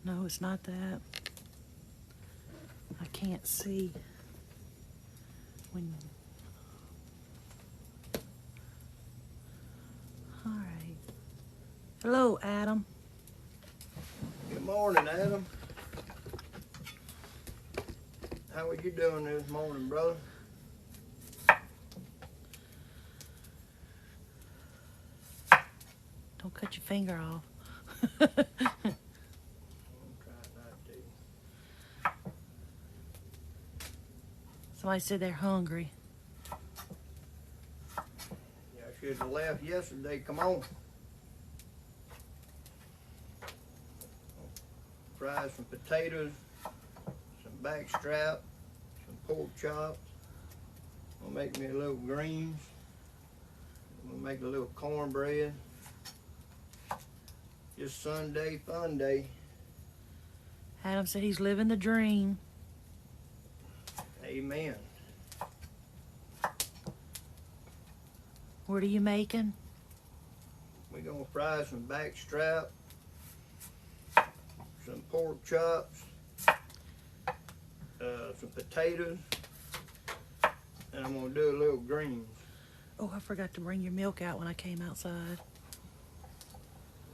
No, it's not that. I can't see when. All right. Hello, Adam. Good morning, Adam. How are you doing this morning, brother? Don't cut your finger off. I'm trying not to. Somebody said they're hungry. Yeah, I should have left yesterday. Come on. Fry some potatoes, some backstrap, some pork chops. I'll make me a little greens. We'll make a little cornbread. Just Sunday fun day. Adam said he's living the dream. Amen. What are you making? We're gonna fry some backstrap, some pork chops, some potatoes, and I'm gonna do a little greens. Oh, I forgot to bring your milk out when I came outside.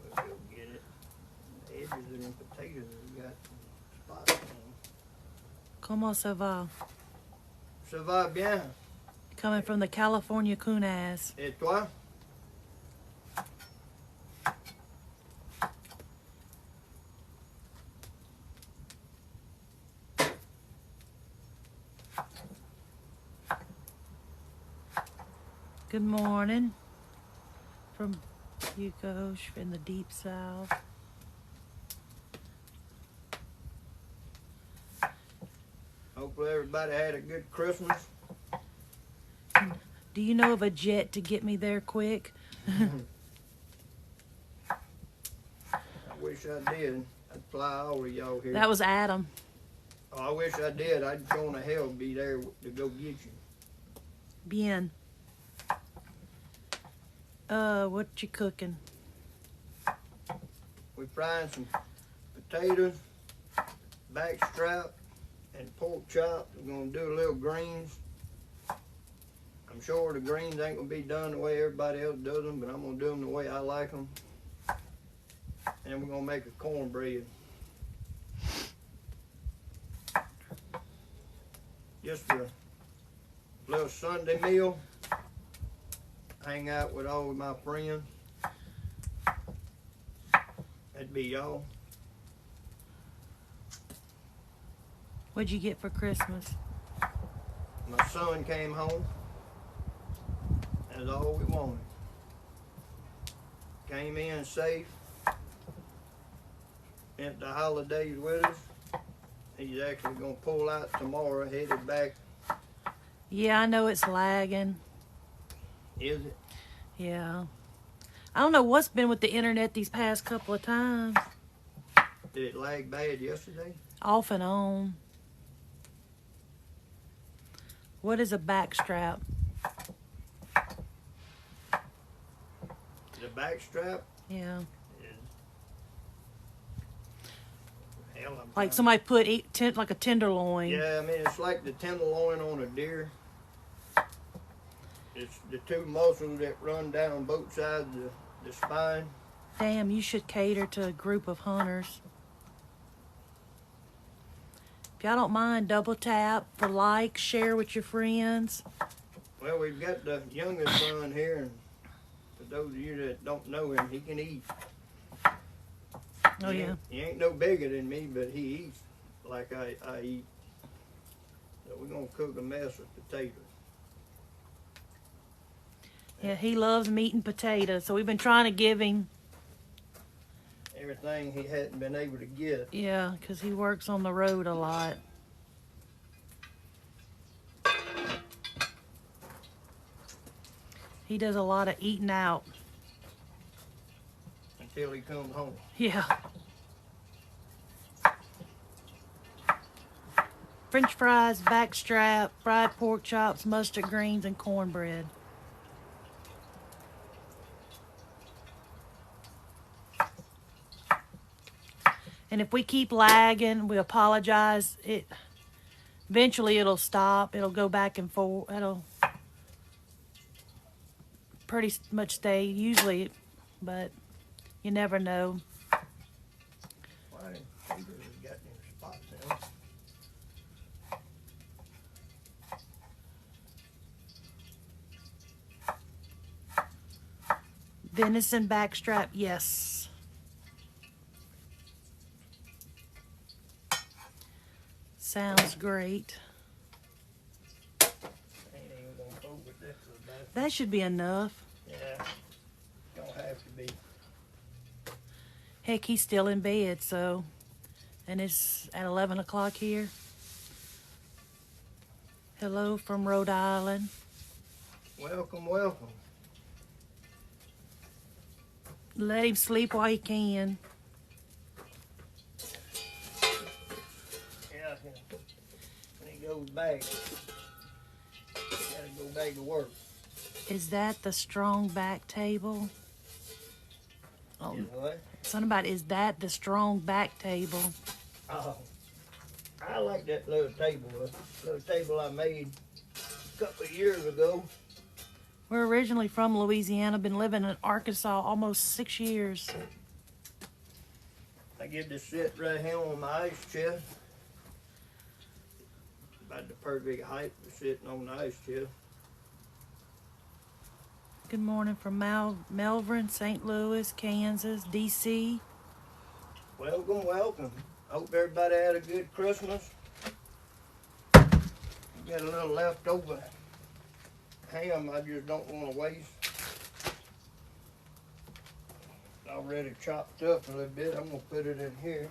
We'll go get it. The edges of them potatoes have got spots on them. Comment ça va? Ça va bien? Coming from the California Coonaz. Et toi? Good morning from Hugo in the deep south. Hopefully everybody had a good Christmas. Do you know of a jet to get me there quick? I wish I did. I'd fly over y'all here. That was Adam. Oh, I wish I did. I'd go to hell be there to go get you. Bien. What you cooking? We're frying some potatoes, backstrap, and pork chops. We're gonna do a little greens. I'm sure the greens ain't gonna be done the way everybody else does them, but I'm gonna do them the way I like them. And we're gonna make a cornbread. Just a little Sunday meal. Hang out with all of my friends. That'd be y'all. What'd you get for Christmas? My son came home. That's all we wanted. Came in safe. Spent the holidays with us. He's actually gonna pull out tomorrow, headed back. Yeah, I know it's lagging. Is it? Yeah. I don't know what's been with the internet these past couple of times. Did it lag bad yesterday? Off and on. What is a backstrap? The backstrap Yeah. is hell. Like somebody put like a tenderloin. Yeah, I mean it's like the tenderloin on a deer. It's the two muscles that run down both sides of the spine. Damn, you should cater to a group of hunters. If y'all don't mind, double tap for like, share with your friends. Well, we've got the youngest son here, and for those of you that don't know him, he can eat. Oh, yeah. He ain't no bigger than me, but he eats like I eat. So we're gonna cook a mess of potatoes. Yeah, he loves meat and potatoes, so we've been trying to give him. Everything he hadn't been able to get. Yeah, because he works on the road a lot. He does a lot of eating out. Until he comes home. Yeah. French fries, backstrap, fried pork chops, mustard greens, and cornbread. And if we keep lagging, we apologize. Eventually it'll stop. It'll go back and forth. It'll pretty much stay usually, but you never know. Why didn't Peter got any spots in 'em? Venison backstrap, yes. Sounds great. Ain't even gonna fold with this to the back. That should be enough. Yeah, don't have to be. Heck, he's still in bed, so. And it's at 11 o'clock here. Hello from Rhode Island. Welcome, welcome. Let him sleep while he can. Yeah, when he goes back, gotta go back to work. Is that the strong back table? Oh, Is what? something about, is that the strong back table? Oh, I like that little table I made a couple of years ago. We're originally from Louisiana, been living in Arkansas almost 6 years. I get to sit right here on my ice chest. About the perfect height for sitting on the ice chest. Good morning from Melbourne, St. Louis, Kansas, D.C. Welcome, welcome. Hope everybody had a good Christmas. Got a little leftover ham I just don't want to waste. Already chopped up a little bit. I'm going to put it in here.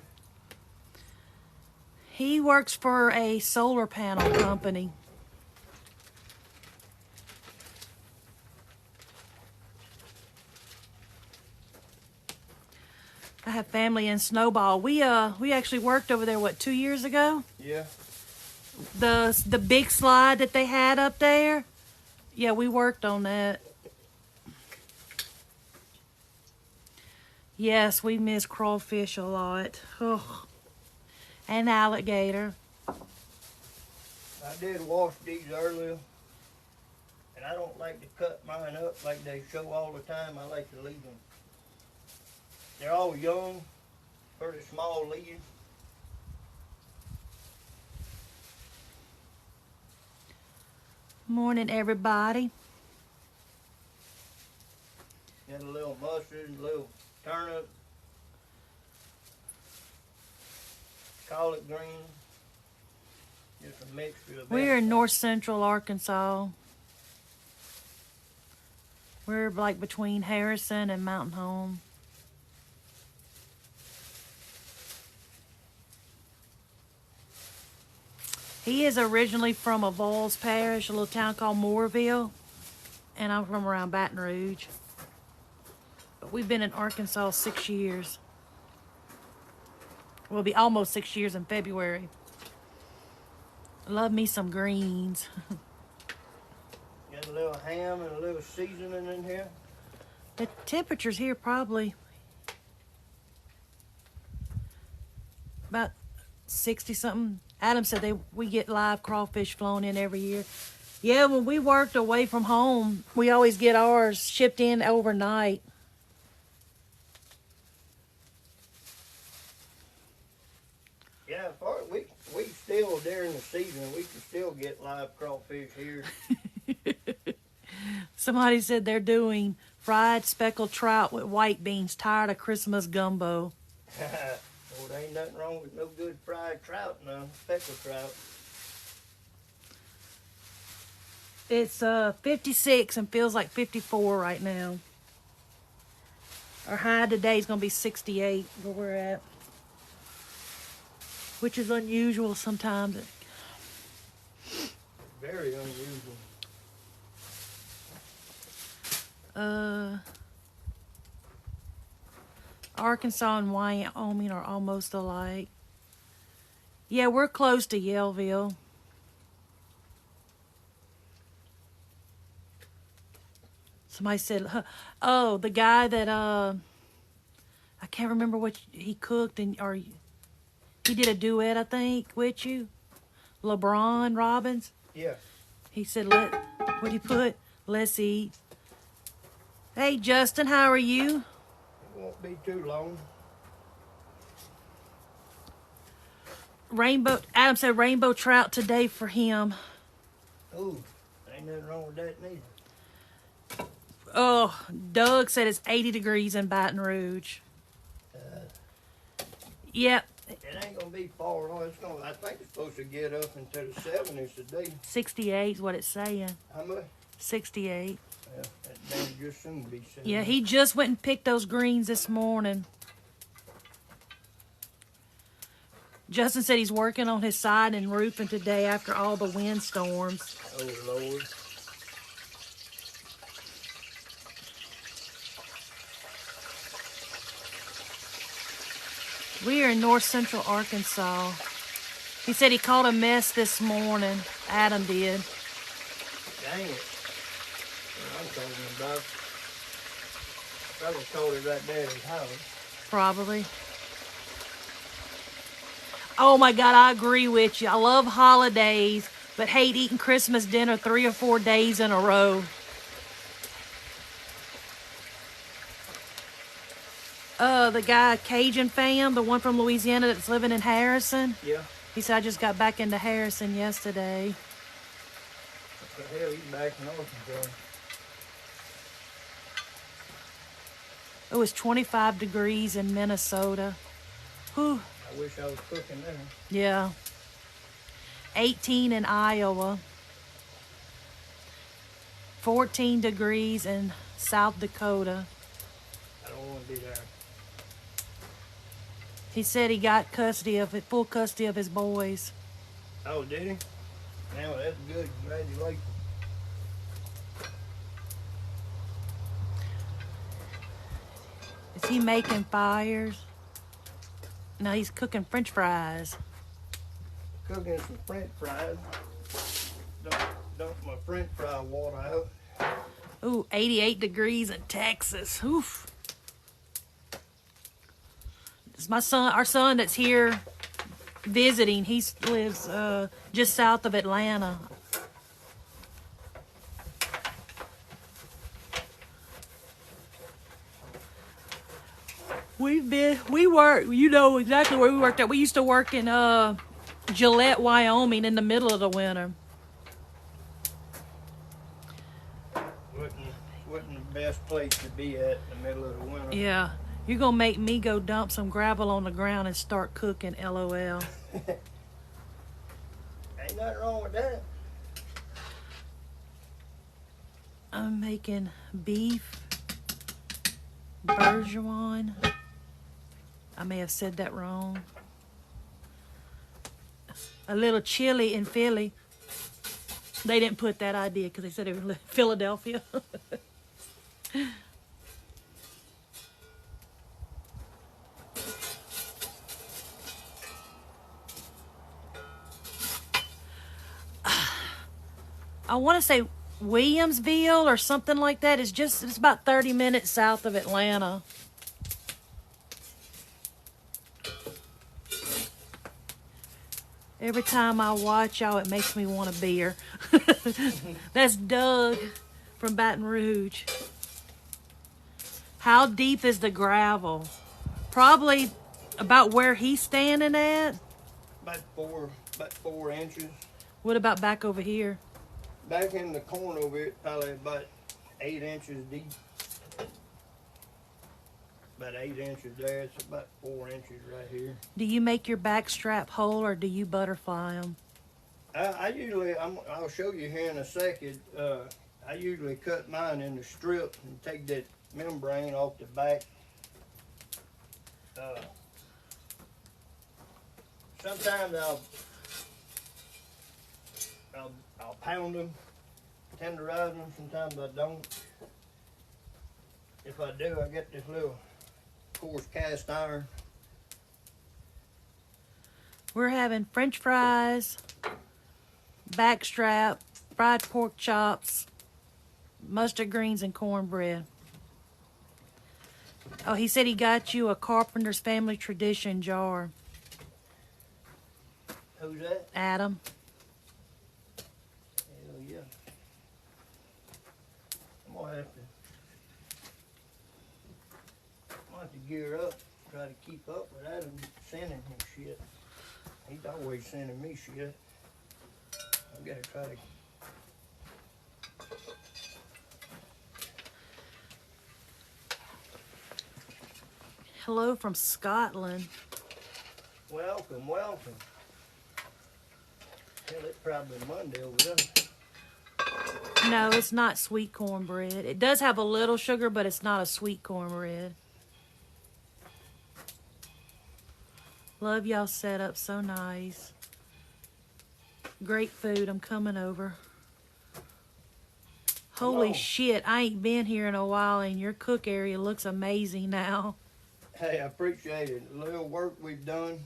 He works for a solar panel company. I have family in Snowball. We actually worked over there, what, 2 years ago? Yeah. The big slide that they had up there. Yeah, we worked on that. Yes, we miss crawfish a lot. Ugh. And alligator. I did wash these earlier. And I don't like to cut mine up like they show all the time. I like to leave them. They're all young, pretty small leaves. Morning, everybody. Got a little mustard, a little turnip, collard green. Just a mixture of We're in everything. north central Arkansas. We're like between Harrison and Mountain Home. He is originally from Avoyelles Parish, a little town called Moorville, and I'm from around Baton Rouge. But we've been in Arkansas 6 years. We'll be almost 6 years in February. Love me some greens. Got a little ham and a little seasoning in here. The temperatures here probably about 60 something. Adam said we get live crawfish flown in every year. Yeah, when we worked away from home, we always get ours shipped in overnight. Yeah, we still during the season we can still get live crawfish here. Somebody said they're doing fried speckled trout with white beans, tired of Christmas gumbo. Well, there ain't nothing wrong with no good fried trout now, speckled trout. It's 56 and feels like 54 right now. Our high today is going to be 68 where we're at, which is unusual sometimes. Very unusual. Arkansas and Wyoming are almost alike. Yeah, we're close to Yellville. Somebody said, oh, the guy that, I can't remember what he cooked or He did a duet, I think, with you. LeBron Robbins. Yeah. He said, what'd he put? Let's eat. Hey, Justin, how are you? It won't be too long. Adam said rainbow trout today for him. Ooh, ain't nothing wrong with that neither. Oh, Doug said it's 80 degrees in Baton Rouge. Yep. It ain't gonna be far on. I think it's supposed to get up into the 70s today. 68 is what it's saying. How much? 68. Yeah, that damn just soon be 70. Yeah, he just went and picked those greens this morning. Justin said he's working on his siding and roofing today after all the windstorms. Oh, Lord. We are in north central Arkansas. He said he caught a mess this morning. Adam did. Dang it. What I'm talking about. Fella told it right there at his house. Probably. Oh my God, I agree with you. I love holidays, but hate eating Christmas dinner 3 or 4 days in a row. The guy, Cajun fam, the one from Louisiana that's living in Harrison. Yeah. He said, I just got back into Harrison yesterday. What the hell, he's back in Arkansas. It was 25 degrees in Minnesota. Whew. I wish I was cooking there. Yeah. 18 in Iowa. 14 degrees in South Dakota. I don't want to be there. He said he got full custody of his boys. Oh, did he? Now that's good. Congratulations. Is he making fires? No, he's cooking French fries. Cooking some French fries. Dump my French fry water out. Ooh, 88 degrees in Texas. Oof. It's our son that's here visiting. He lives just south of Atlanta. You know exactly where we worked at. We used to work in Gillette, Wyoming in the middle of the winter. Wasn't the best place to be at in the middle of the winter. Yeah. You're going to make me go dump some gravel on the ground and start cooking, LOL. Ain't nothing wrong with that. I'm making beef bourguignon. I may have said that wrong. A little chili in Philly. They didn't put that idea because they said it was Philadelphia. I want to say Williamsville or something like that. It's about 30 minutes south of Atlanta. Every time I watch y'all, it makes me want a beer. That's Doug from Baton Rouge. How deep is the gravel? Probably about where he's standing at. About 4 inches. What about back over here? Back in the corner over it, probably about 8 inches deep. About 8 inches there. It's about 4 inches right here. Do you make your backstrap whole or do you butterfly them? I'll show you here in a second. I usually cut mine in the strip and take that membrane off the back. Sometimes I'll pound them, tenderize them. Sometimes I don't. If I do, I get this little coarse cast iron. We're having French fries, backstrap, fried pork chops, mustard greens, and cornbread. Oh, he said he got you a Carpenter's Family Tradition jar. Who's that? Adam. Hell yeah. I'm gonna have to gear up, try to keep up with Adam sending him shit. He's always sending me shit. I gotta try to. Hello from Scotland. Welcome, welcome. Hell, it's probably Monday over there. No, it's not sweet cornbread. It does have a little sugar, but it's not a sweet cornbread. Love y'all setup, so nice. Great food, I'm coming over. Holy shit, I ain't been here in a while and your cook area looks amazing now. Hey, I appreciate it. A little work we've done.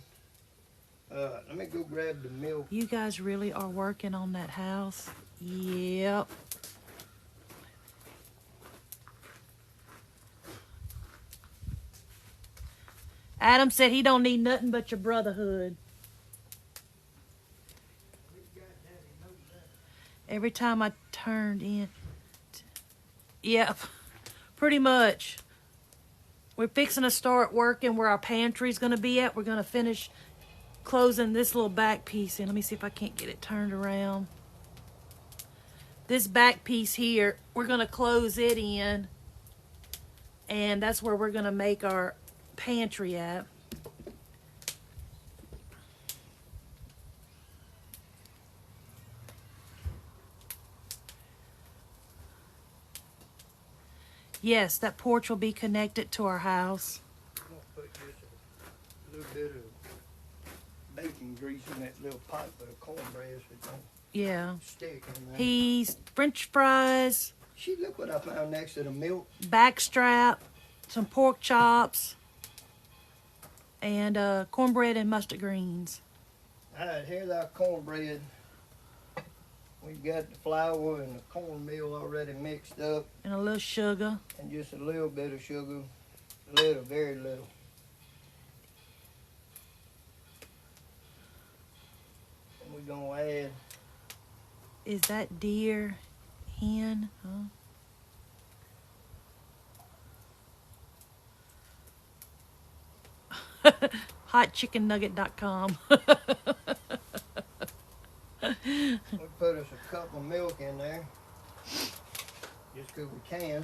Let me go grab the milk. You guys really are working on that house? Yep. Adam said he don't need nothing but your brotherhood. Every time I turned in. Yep, pretty much. We're fixing to start working where our pantry's going to be at. We're going to finish closing this little back piece in. Let me see if I can't get it turned around. This back piece here, we're going to close it in. And that's where we're going to make our pantry at. Yes, that porch will be connected to our house. I'm gonna put just a little bit of bacon grease in that little pot for the cornbread so it don't Yeah. stick in there. Peas, French fries, See, look what I found next to the milk. backstrap, some pork chops, and cornbread and mustard greens. All right, here's our cornbread. We've got the flour and the cornmeal already mixed up, And a little sugar. and just a little bit of sugar, little, very little. And we're gonna add. Is that deer hen? Huh? HotChickenNugget.com. We put us a cup of milk in there, just 'cause we can.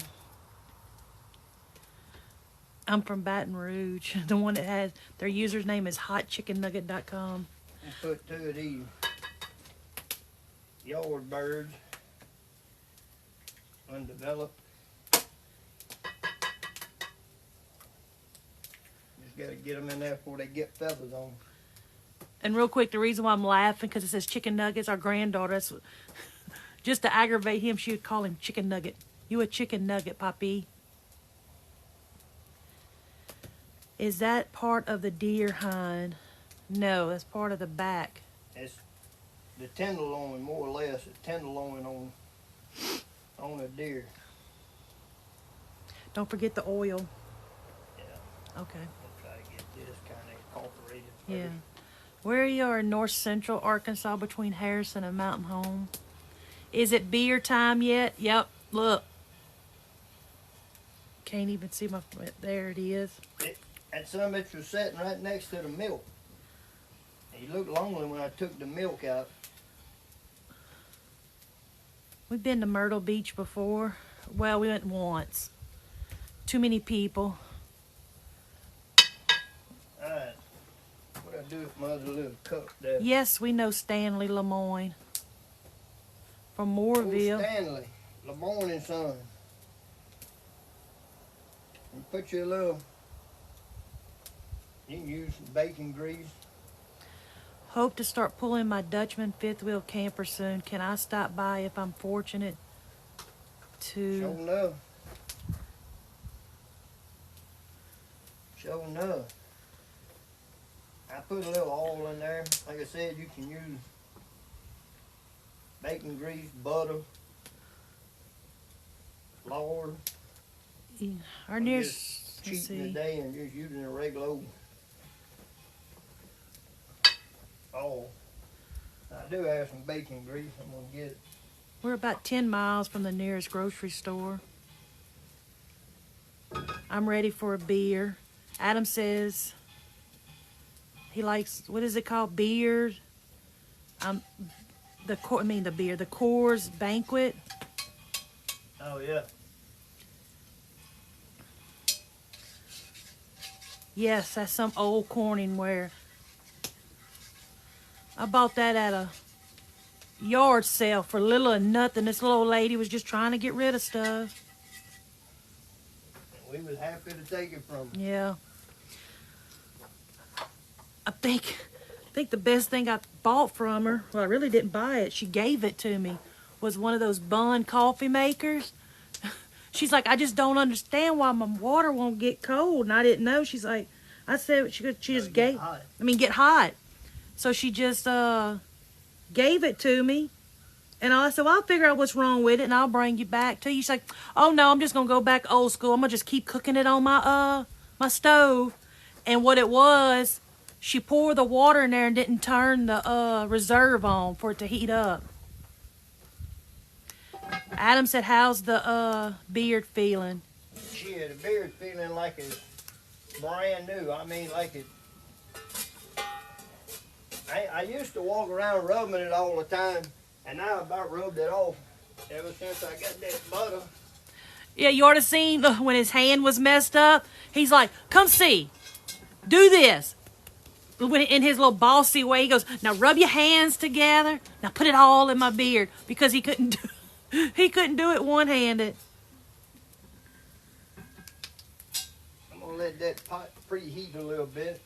I'm from Baton Rouge. The one that has their user's name is HotChickenNugget.com. And put 2 of these yard birds, undeveloped. Just gotta get them in there before they get feathers on. And real quick, the reason why I'm laughing because it says chicken nuggets. Our granddaughter, that's just to aggravate him, she would call him chicken nugget. You a chicken nugget, Poppy? Is that part of the deer hind? No, that's part of the back. It's the tenderloin, more or less, a tenderloin on a deer. Don't forget the oil. Yeah, Okay. I'll try to get this kind of incorporated. Yeah. Where you are in north central Arkansas between Harrison and Mountain Home. Is it beer time yet? Yep. Look. Can't even see my foot. There it is. And some of it was sitting right next to the milk. And you looked lonely when I took the milk out. We've been to Myrtle Beach before. Well, we went once. Too many people. Alright. What I do with my other little cup there? Yes, we know Stanley Lemoyne from Old Moorville. Stanley, LeBorn and Son. And put your little, you can use some bacon grease. Hope to start pulling my Dutchman fifth wheel camper soon. Can I stop by if I'm fortunate to? Sure enough. Sure enough. I put a little oil in there. Like I said, you can use bacon grease, butter, flour. Our I'm nearest, just let's cheating see. today and just using a regular old oil. I do have some bacon grease. I'm gonna get it. We're about 10 miles from the nearest grocery store. I'm ready for a beer. Adam says he likes, what is it called? Beer. The Coors Banquet. Oh yeah. Yes, that's some old Corningware. I bought that at a yard sale for little or nothing. This little old lady was just trying to get rid of stuff. We was happy to take it from her. Yeah. I think the best thing I bought from her, well, I really didn't buy it. She gave it to me. Was one of those Bun coffee makers. She's like, I just don't understand why my water won't get cold, and I didn't know. She's like, I said she just gave. Hot. Get hot. So she just gave it to me, and I said, well, I'll figure out what's wrong with it, and I'll bring you back to you. She's like, oh no, I'm just gonna go back old school. I'm gonna just keep cooking it on my my stove. And what it was, she poured the water in there and didn't turn the reserve on for it to heat up. Adam said, how's the beard feeling? Shit, the beard's feeling like it's brand new. I mean, like it. I used to walk around rubbing it all the time, and now I about rubbed it off ever since I got that butter. Yeah, you ought to seen when his hand was messed up. He's like, come see. Do this. In his little bossy way, he goes, now rub your hands together. Now put it all in my beard. Because he couldn't do it one-handed. I'm going to let that pot preheat a little bit.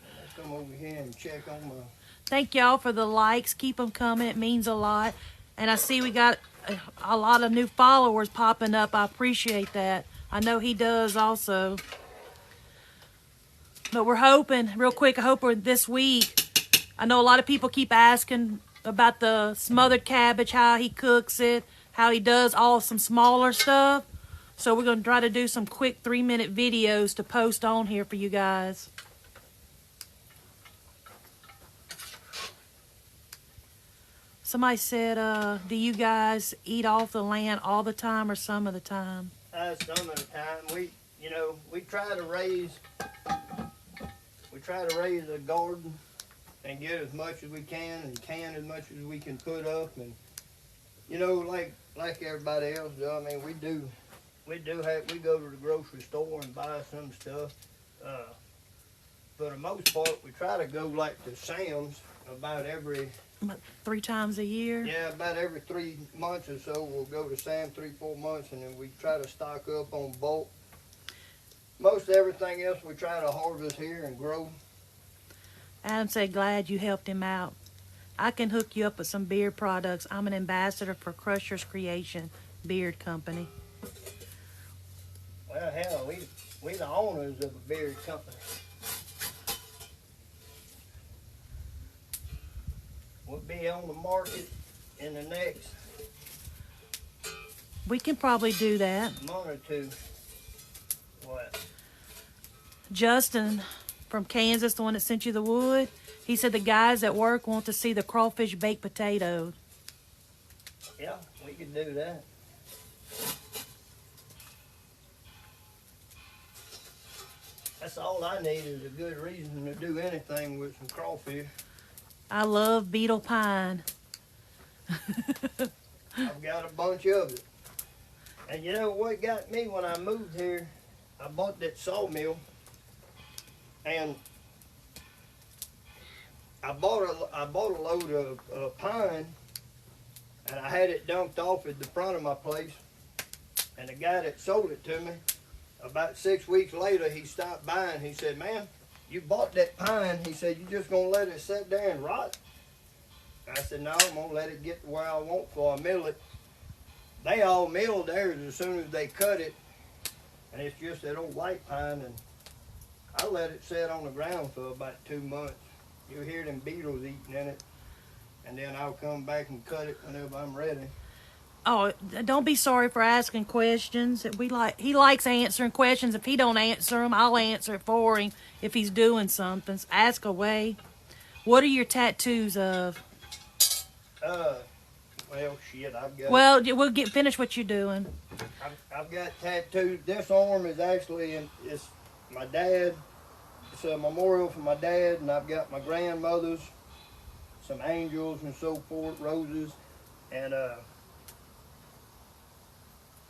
I'll come over here and check on my... Thank y'all for the likes. Keep them coming. It means a lot. And I see we got a lot of new followers popping up. I appreciate that. I know he does also. But we're hoping, real quick, I hope we're this week. I know a lot of people keep asking about the smothered cabbage, how he cooks it, how he does some smaller stuff. So we're going to try to do some quick 3-minute videos to post on here for you guys. Somebody said, do you guys eat off the land all the time or some of the time? Some of the time. We try to raise a garden and get as much as we can and can as much as we can put up, and like everybody else does. I mean, we go to the grocery store and buy some stuff. For the most part, we try to go like to Sam's about 3 times a year? Yeah, about every 3 months or so we'll go to Sam's 3-4 months, and then we try to stock up on bulk. Most everything else we try to harvest here and grow. Adam said, glad you helped him out. I can hook you up with some beard products. I'm an ambassador for Crusher's Creation Beard Company. Well, hell, we the owners of a beard company. We'll be on the market in the next We can probably do that. month or two. What? Justin from Kansas, the one that sent you the wood, he said the guys at work want to see the crawfish baked potato. Yeah, we can do that. That's all I need is a good reason to do anything with some crawfish. I love beetle pine. I've got a bunch of it. And you know what got me when I moved here? I bought that sawmill, and I bought a load of pine, and I had it dumped off at the front of my place. And the guy that sold it to me, about 6 weeks later, he stopped by and he said, "Man, you bought that pine." He said, "You just gonna let it sit there and rot?" I said, "No, I'm gonna let it get to where I want before I mill it." They all mill theirs as soon as they cut it, and it's just that old white pine, and I let it sit on the ground for about 2 months. You'll hear them beetles eating in it, and then I'll come back and cut it whenever I'm ready. Oh, don't be sorry for asking questions. He likes answering questions. If he don't answer them, I'll answer it for him if he's doing something. So ask away. What are your tattoos of? Uh, well, shit, Well, we'll finish what you're doing. I've got tattoos. This arm is actually, it's my dad. It's a memorial for my dad, and I've got my grandmother's, some angels and so forth, roses, and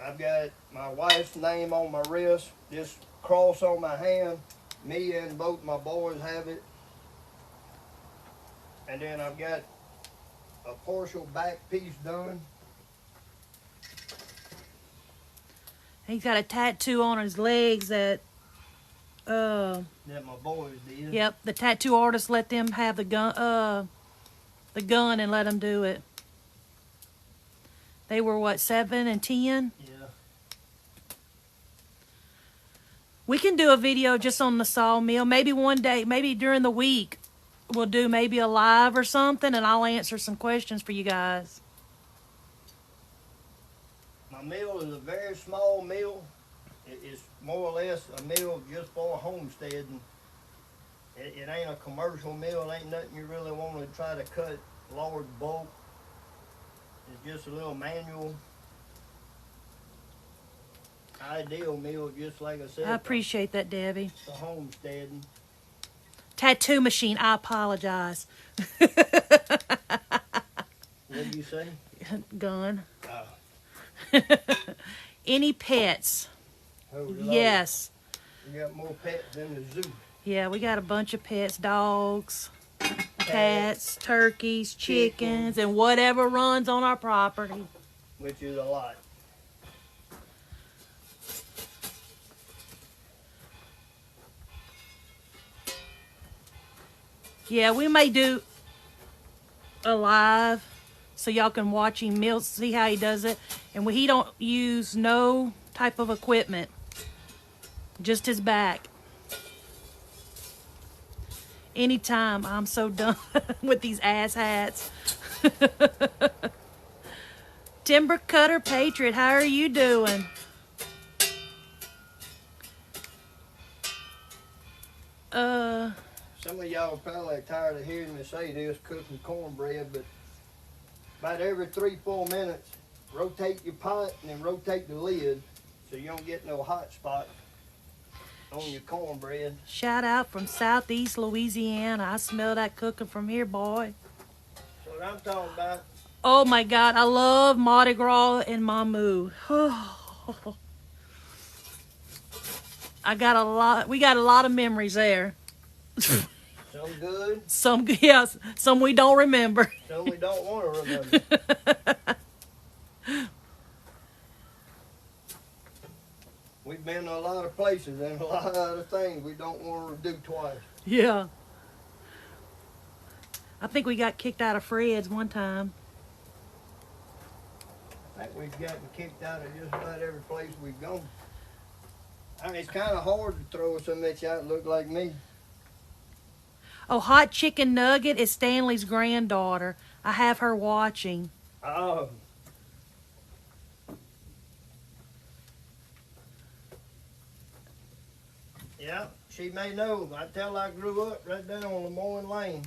I've got my wife's name on my wrist, this cross on my hand. Me and both my boys have it. And then I've got a partial back piece done. He's got a tattoo on his legs that That my boys did. yep, the tattoo artist let them have the gun and let them do it. They were what, 7 and 10? Yeah. We can do a video just on the sawmill. Maybe one day, maybe during the week, we'll do maybe a live or something, and I'll answer some questions for you guys. My mill is a very small mill. It's more or less a mill just for a homestead. And it ain't a commercial mill. It ain't nothing you really want to try to cut large bulk. It's just a little manual, ideal mill, just like I said. I appreciate that, Debbie. For homesteading. Tattoo machine, I apologize. What did you say? Gun. Oh. Any pets? Oh, Lord. Yes. We got more pets than the zoo. Yeah, we got a bunch of pets. Dogs, cats, turkeys, chickens, and whatever runs on our property. Which is a lot. Yeah, we may do a live so y'all can watch him see how he does it. And he don't use no type of equipment, just his back. Anytime. I'm so done with these ass hats. Timber Cutter Patriot, how are you doing? Some of y'all are probably tired of hearing me say this, cooking cornbread, but about every 3-4 minutes, rotate your pot and then rotate the lid so you don't get no hot spot on your cornbread. Shout out from Southeast Louisiana. I smell that cooking from here, boy. That's what I'm talking about. Oh my God, I love Mardi Gras and Mamu. We got a lot of memories there. Some good, Some, yes, some we don't remember. some we don't want to remember. We've been to a lot of places and a lot of things we don't want to do twice. Yeah. I think we got kicked out of Fred's one time. I think we've gotten kicked out of just about every place we've gone. I mean, it's kind of hard to throw something at you out that look like me. Oh, Hot Chicken Nugget is Stanley's granddaughter. I have her watching. Oh. Yeah, she may know. I tell I grew up right down on Lemoyne Lane.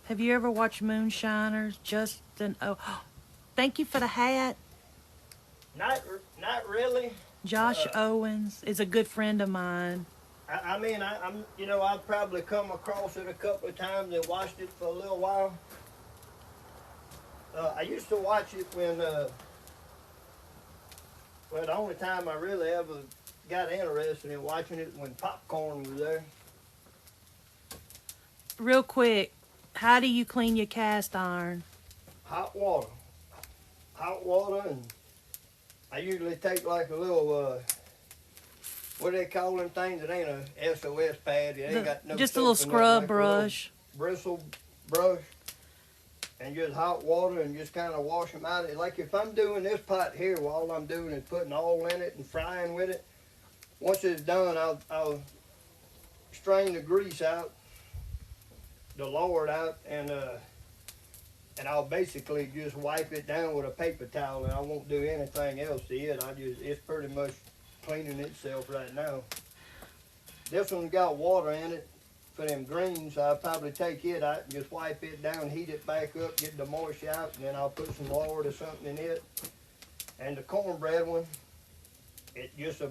Have you ever watched Moonshiners? Justin, oh, thank you for the hat. Not really. Josh Owens is a good friend of mine. I mean, I'm, you know, I've probably come across it a couple of times and watched it for a little while. I used to watch it when, well, the only time I really ever got interested in watching it when popcorn was there. Real quick, how do you clean your cast iron? Hot water. Hot water, and I usually take like a little, what do they call them things? It ain't a SOS pad. It ain't got no just a soap little in it, scrub like brush. A little bristle brush. And just hot water and just kind of wash them out. Like if I'm doing this pot here, well, all I'm doing is putting oil in it and frying with it. Once it's done, I'll strain the grease out, the lard out, and and I'll basically just wipe it down with a paper towel, and I won't do anything else to it. It's pretty much cleaning itself right now. This one's got water in it for them greens. I'll probably take it out and just wipe it down, heat it back up, get the moisture out, and then I'll put some lard or something in it. And the cornbread one, it just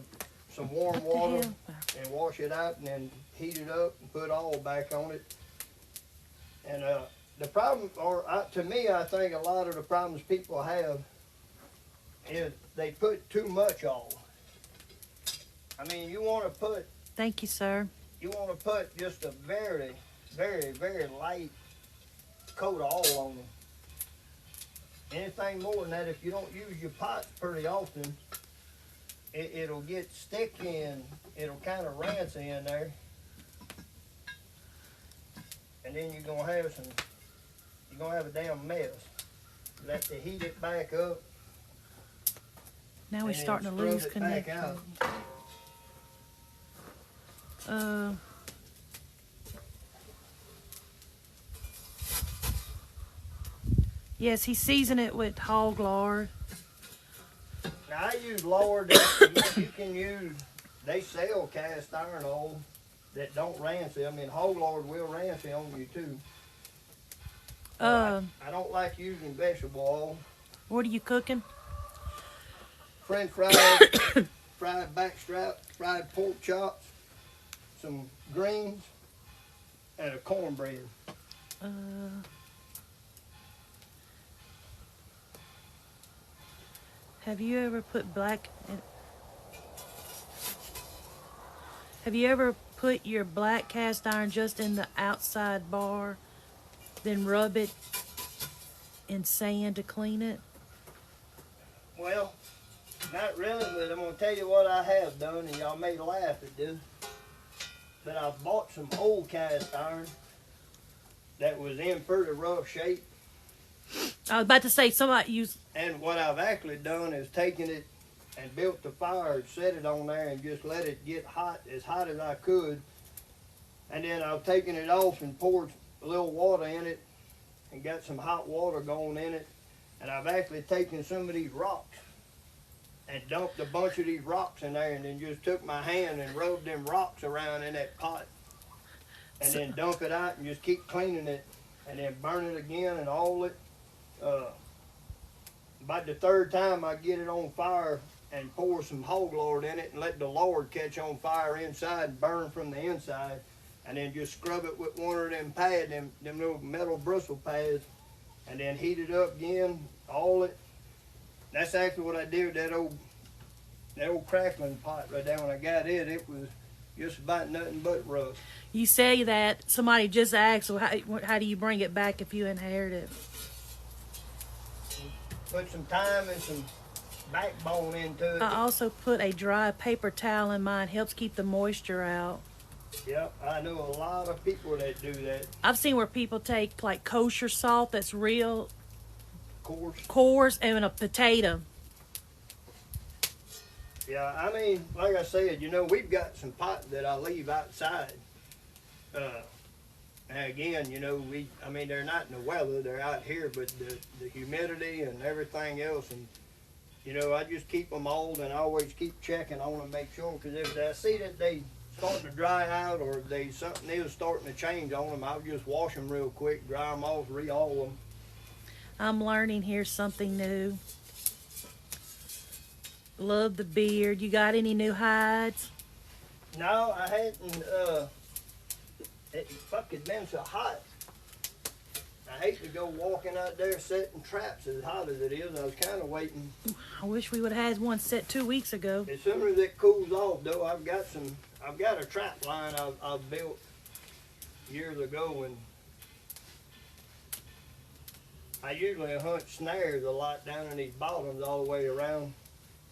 some warm water and wash it out, and then heat it up and put oil back on it. And the problem, to me, I think a lot of the problems people have is they put too much oil. I mean, you want to put. Thank you, sir. You want to put just a very, very, very light coat of oil on them. Anything more than that, if you don't use your pots pretty often, it'll get sticky and it'll kind of rancid in there. And then you're gonna have a damn mess. You have to heat it back up. Now we're starting to lose connection. Yes, he seasoned it with hog lard. Now I use lard. You can use. They sell cast iron oil that don't rancid. I mean, hog lard will rancid on you too. I don't like using vegetable oil. What are you cooking? French fries, fried backstrap, fried pork chops, some greens, and a cornbread. Have you ever put Have you ever put your black cast iron just in the outside bar, then rub it in sand to clean it? Well, not really, but I'm going to tell you what I have done, and y'all may laugh at this. But I bought some old cast iron that was in pretty rough shape. I was about to say somebody used. And what I've actually done is taken it and built the fire, set it on there, and just let it get hot as I could. And then I've taken it off and poured a little water in it and got some hot water going in it. And I've actually taken some of these rocks and dumped a bunch of these rocks in there, and then just took my hand and rubbed them rocks around in that pot. And then dump it out and just keep cleaning it, and then burn it again and all it. About the third time I get it on fire and pour some hog lard in it and let the lard catch on fire inside and burn from the inside, and then just scrub it with one of them pads, them little metal bristle pads, and then heat it up again, all it. That's actually what I did with that old crackling pot right there. When I got it, it was just about nothing but rough. You say that somebody just asked, well, how do you bring it back if you inherit it? Put some time and some backbone into it. I also put a dry paper towel in mine. Helps keep the moisture out. Yep, I know a lot of people that do that. I've seen where people take like kosher salt that's real Coarse. and a potato. Yeah, I mean, like I said, we've got some pots that I leave outside. And again, they're not in the weather, they're out here, but the humidity and everything else, and, I just keep them old, and I always keep checking on them, make sure, because if I see that they starting to dry out or something is starting to change on them, I'll just wash them real quick, dry them off, re-oil them. I'm learning here something new. Love the beard. You got any new hides? No, I hadn't. It's fucking been so hot. I hate to go walking out there setting traps as hot as it is. I was kind of waiting. I wish we would have had one set 2 weeks ago. As soon as it cools off, though, I've got a trap line I've built years ago, and I usually hunt snares a lot down in these bottoms all the way around.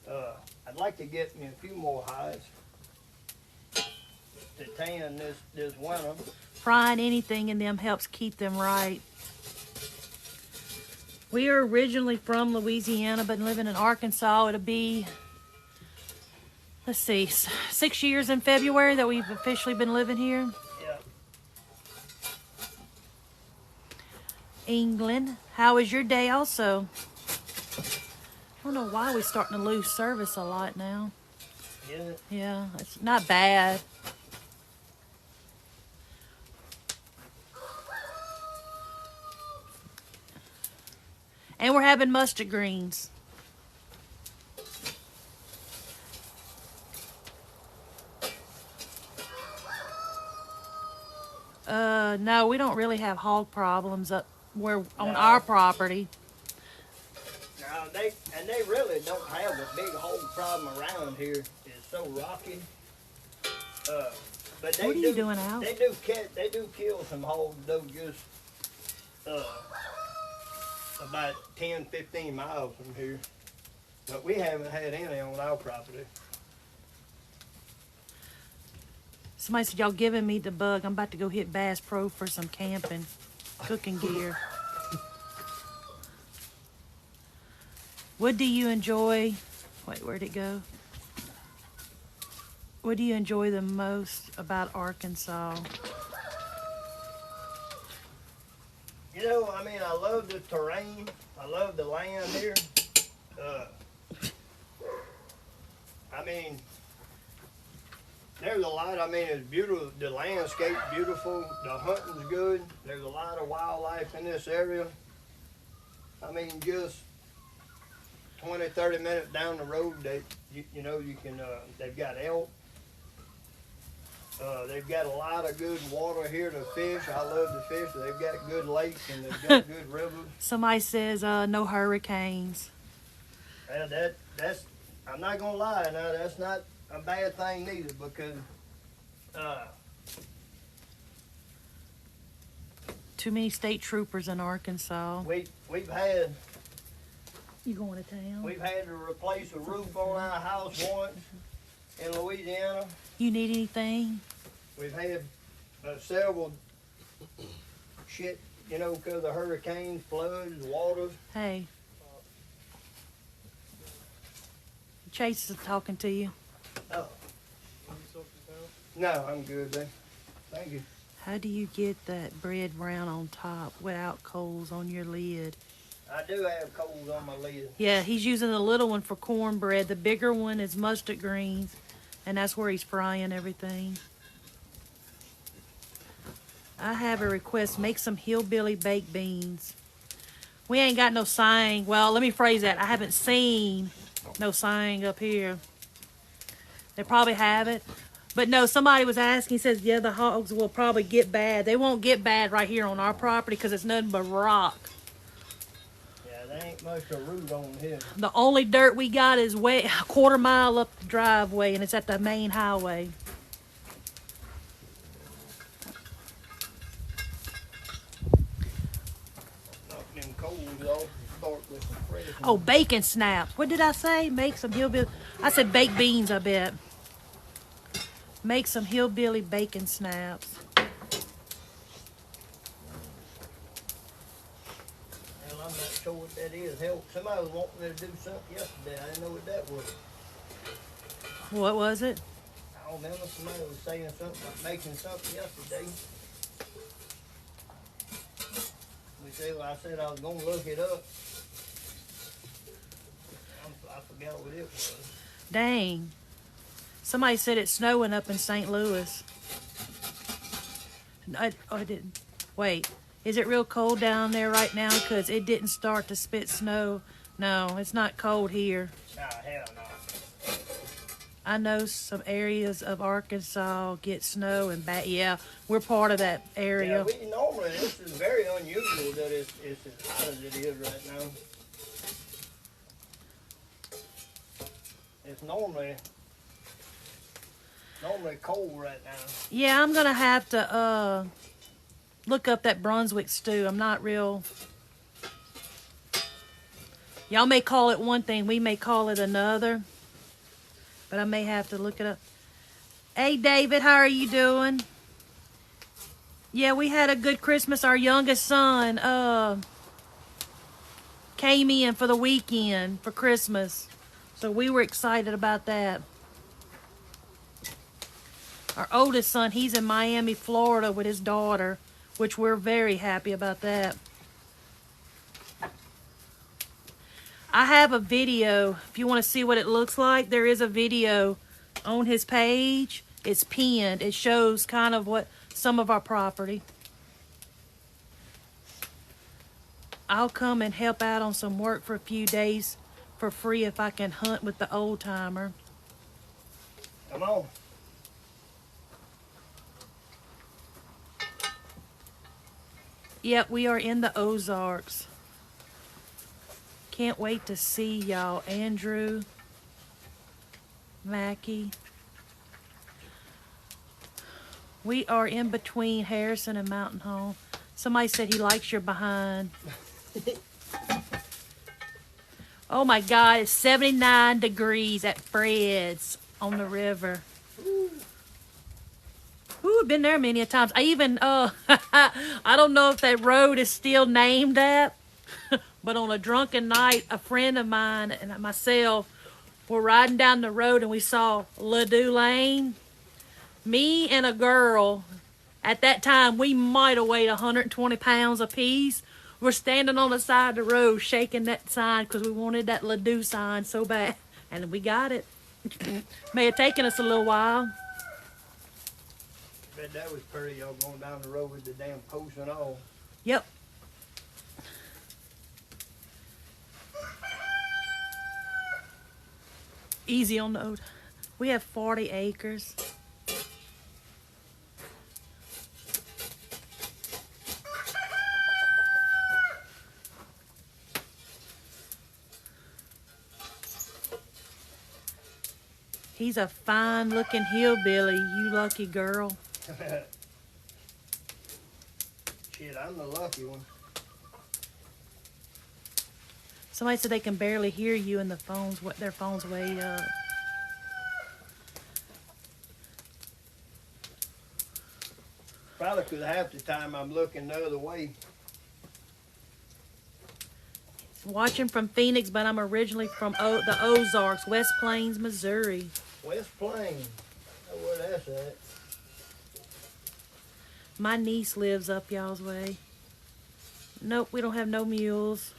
I'd like to get me a few more hides to tan this winter. Frying anything in them helps keep them right. We are originally from Louisiana, but living in Arkansas. It'll be, let's see, 6 years in February that we've officially been living here. Yeah. England. How was your day also? I don't know why we're starting to lose service a lot now. Yeah. Yeah, it's not bad. And we're having mustard greens. No, we don't really have hog problems up where on No. our property. Now they really don't have a big hog problem around here. It's so rocky. But they What are you doing out? They do kill some hogs though, just about 10, 15 miles from here. But we haven't had any on our property. Somebody said y'all giving me the bug. I'm about to go hit Bass Pro for some camping, cooking gear. What do you enjoy? Wait, where'd it go? What do you enjoy the most about Arkansas? You know, I mean, I love the terrain. I love the land here. I mean, there's a lot. I mean, it's beautiful. The landscape's beautiful. The hunting's good. There's a lot of wildlife in this area. I mean, just 20, 30 minutes down the road, you can. They've got elk. They've got a lot of good water here to fish. I love to fish. They've got good lakes and they've got good rivers. Somebody says no hurricanes. Well, that's. I'm not gonna lie. Now that's not a bad thing neither, because Too many state troopers in Arkansas. we've had You going to town? we've had to replace a roof on our house once in Louisiana. You need anything? We've had several shit, because of hurricanes, floods, waters. Hey. Chase is talking to you. Oh. No, I'm good, babe. Thank you. How do you get that bread brown on top without coals on your lid? I do have coals on my lid. Yeah, he's using the little one for cornbread. The bigger one is mustard greens, and that's where he's frying everything. I have a request. Make some hillbilly baked beans. We ain't got no sign. Well, let me phrase that. I haven't seen no sign up here. They probably have it. But no, somebody was asking. He says, yeah, the hogs will probably get bad. They won't get bad right here on our property because it's nothing but rock. Yeah, there ain't much of root on here. The only dirt we got is way a quarter mile up the driveway, and it's at the main highway. Knock them coals off and start with some fresh. Oh, bacon snaps. What did I say? Make some hillbilly. I said baked beans, I bet. Make some hillbilly bacon snaps. Well, I'm not sure what that is. Hell, somebody was wanting me to do something yesterday. I didn't know what that was. What was it? I don't remember. Somebody was saying something about making something yesterday. I said I was going to look it up. I forgot what it was. Dang. Somebody said it's snowing up in St. Louis. I didn't. Wait. Is it real cold down there right now? Because it didn't start to spit snow. No, it's not cold here. Nah, hell no. I know some areas of Arkansas get snow and yeah, we're part of that area. Yeah, normally this is very unusual that it's as hot as it is right now. It's normally cold right now. Yeah, I'm gonna have to look up that Brunswick stew. I'm not real. Y'all may call it one thing, we may call it another. But I may have to look it up. Hey, David, how are you doing? Yeah, we had a good Christmas. Our youngest son came in for the weekend for Christmas. So we were excited about that. Our oldest son, he's in Miami, Florida with his daughter, which we're very happy about that. I have a video. If you want to see what it looks like, there is a video on his page. It's pinned. It shows kind of what some of our property. I'll come and help out on some work for a few days for free if I can hunt with the old timer. Come on. Yep, we are in the Ozarks. Can't wait to see y'all. Andrew, Mackie. We are in between Harrison and Mountain Home. Somebody said he likes your behind. Oh my God, it's 79 degrees at Fred's on the river. Ooh, been there many a times. I even, I don't know if that road is still named that, but on a drunken night, a friend of mine and myself were riding down the road and we saw Ladue Lane. Me and a girl, at that time, we might have weighed 120 pounds apiece. We're standing on the side of the road shaking that sign because we wanted that Ladue sign so bad. And we got it. May have taken us a little while. Bet that was pretty, y'all going down the road with the damn post and all. Yep. Easy on the road. We have 40 acres. He's a fine-looking hillbilly, you lucky girl. Shit, I'm the lucky one. Somebody said they can barely hear you and their phone's way up. Probably because half the time I'm looking the other way. Watching from Phoenix, but I'm originally from the Ozarks, West Plains, Missouri. West Plains. I know where that's at. My niece lives up y'all's way. Nope, we don't have no mules.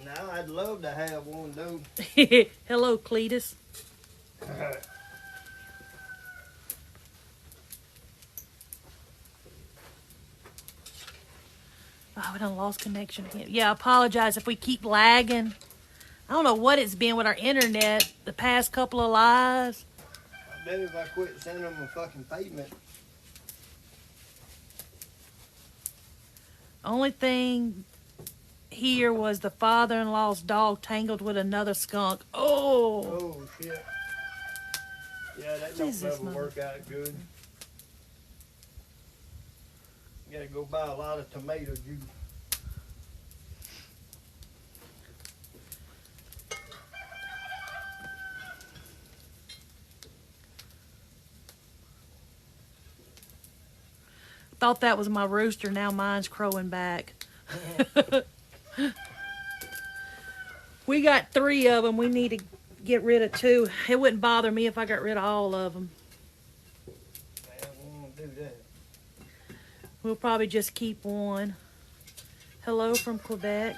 Now I'd love to have one, dude. Hello, Cletus. Oh, we done lost connection again. Yeah, I apologize if we keep lagging. I don't know what it's been with our internet the past couple of lives. I bet if I quit sending them a fucking payment. Only thing here was the father-in-law's dog tangled with another skunk. Oh! Oh, shit. Yeah, that don't never work out good. You gotta go buy a lot of tomato juice. Thought that was my rooster. Now mine's crowing back. We got 3 of them. We need to get rid of 2. It wouldn't bother me if I got rid of all of them. Man, we won't do that. We'll probably just keep one. Hello from Quebec.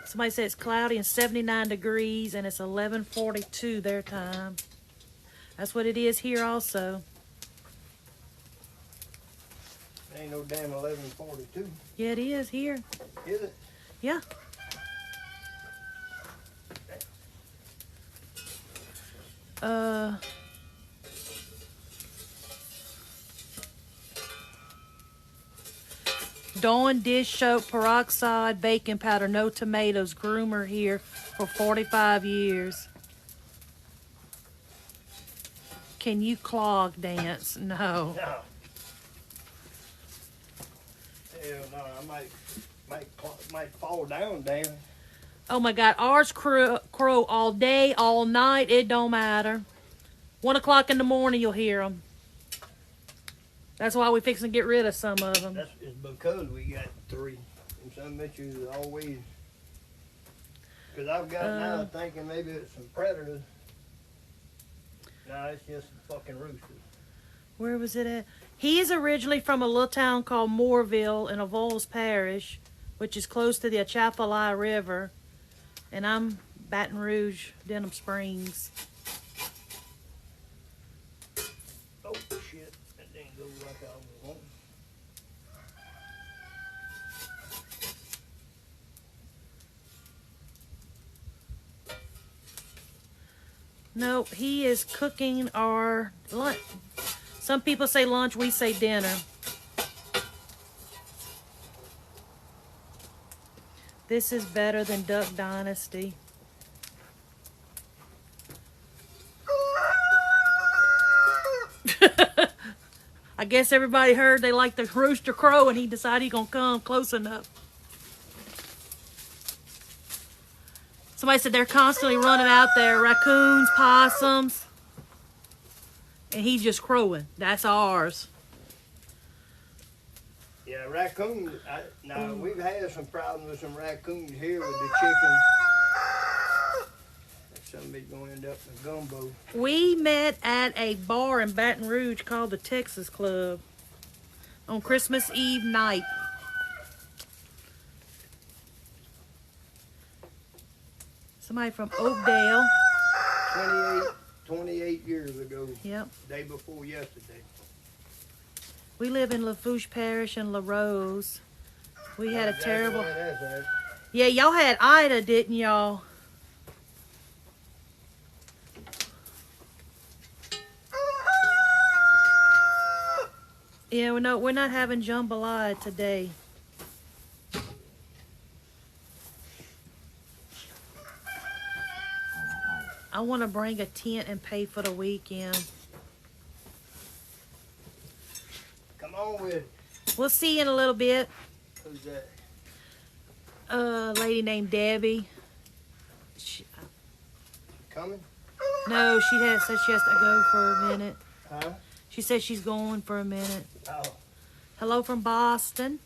Somebody said it's cloudy and 79 degrees and it's 11:42 their time. That's what it is here also. Ain't no damn 11:42. Yeah, it is here. Is it? Yeah. Dawn dish soap, peroxide, baking powder, no tomatoes, groomer here for 45 years. Can you clog dance? No. No. Hell no, I might fall down, damn. Oh my God, ours crow all day, all night. It don't matter. 1 o'clock in the morning, you'll hear them. That's why we fixing to get rid of some of them. That's it's because we got 3. And some bitches always. Because I've got now thinking maybe it's some predators. No, it's just some fucking roosters. Where was it at? He is originally from a little town called Moorville in Avoyelles Parish, which is close to the Atchafalaya River. And I'm Baton Rouge, Denham Springs. Oh shit, that didn't go like I was wanting. No, he is cooking our lunch. Some people say lunch, we say dinner. This is better than Duck Dynasty. I guess everybody heard they like the rooster crow and he decided he's going to come close enough. Somebody said they're constantly running out there, raccoons, possums, and he's just crowing. That's ours. Yeah, raccoons. Now we've had some problems with some raccoons here with the chickens. Somebody's going to end up in a gumbo. We met at a bar in Baton Rouge called the Texas Club on Christmas Eve night. Somebody from Oakdale. 28 years ago. Yep. Day before yesterday. We live in Lafourche Parish and La Rose. We had a terrible... Yeah, y'all had Ida, didn't y'all? Yeah, no, we're not having jambalaya today. I want to bring a tent and pay for the weekend. Come on with it. We'll see you in a little bit. Who's that? A lady named Debbie. Coming? No, said she has to go for a minute. Huh? She said she's going for a minute. Oh. Hello from Boston.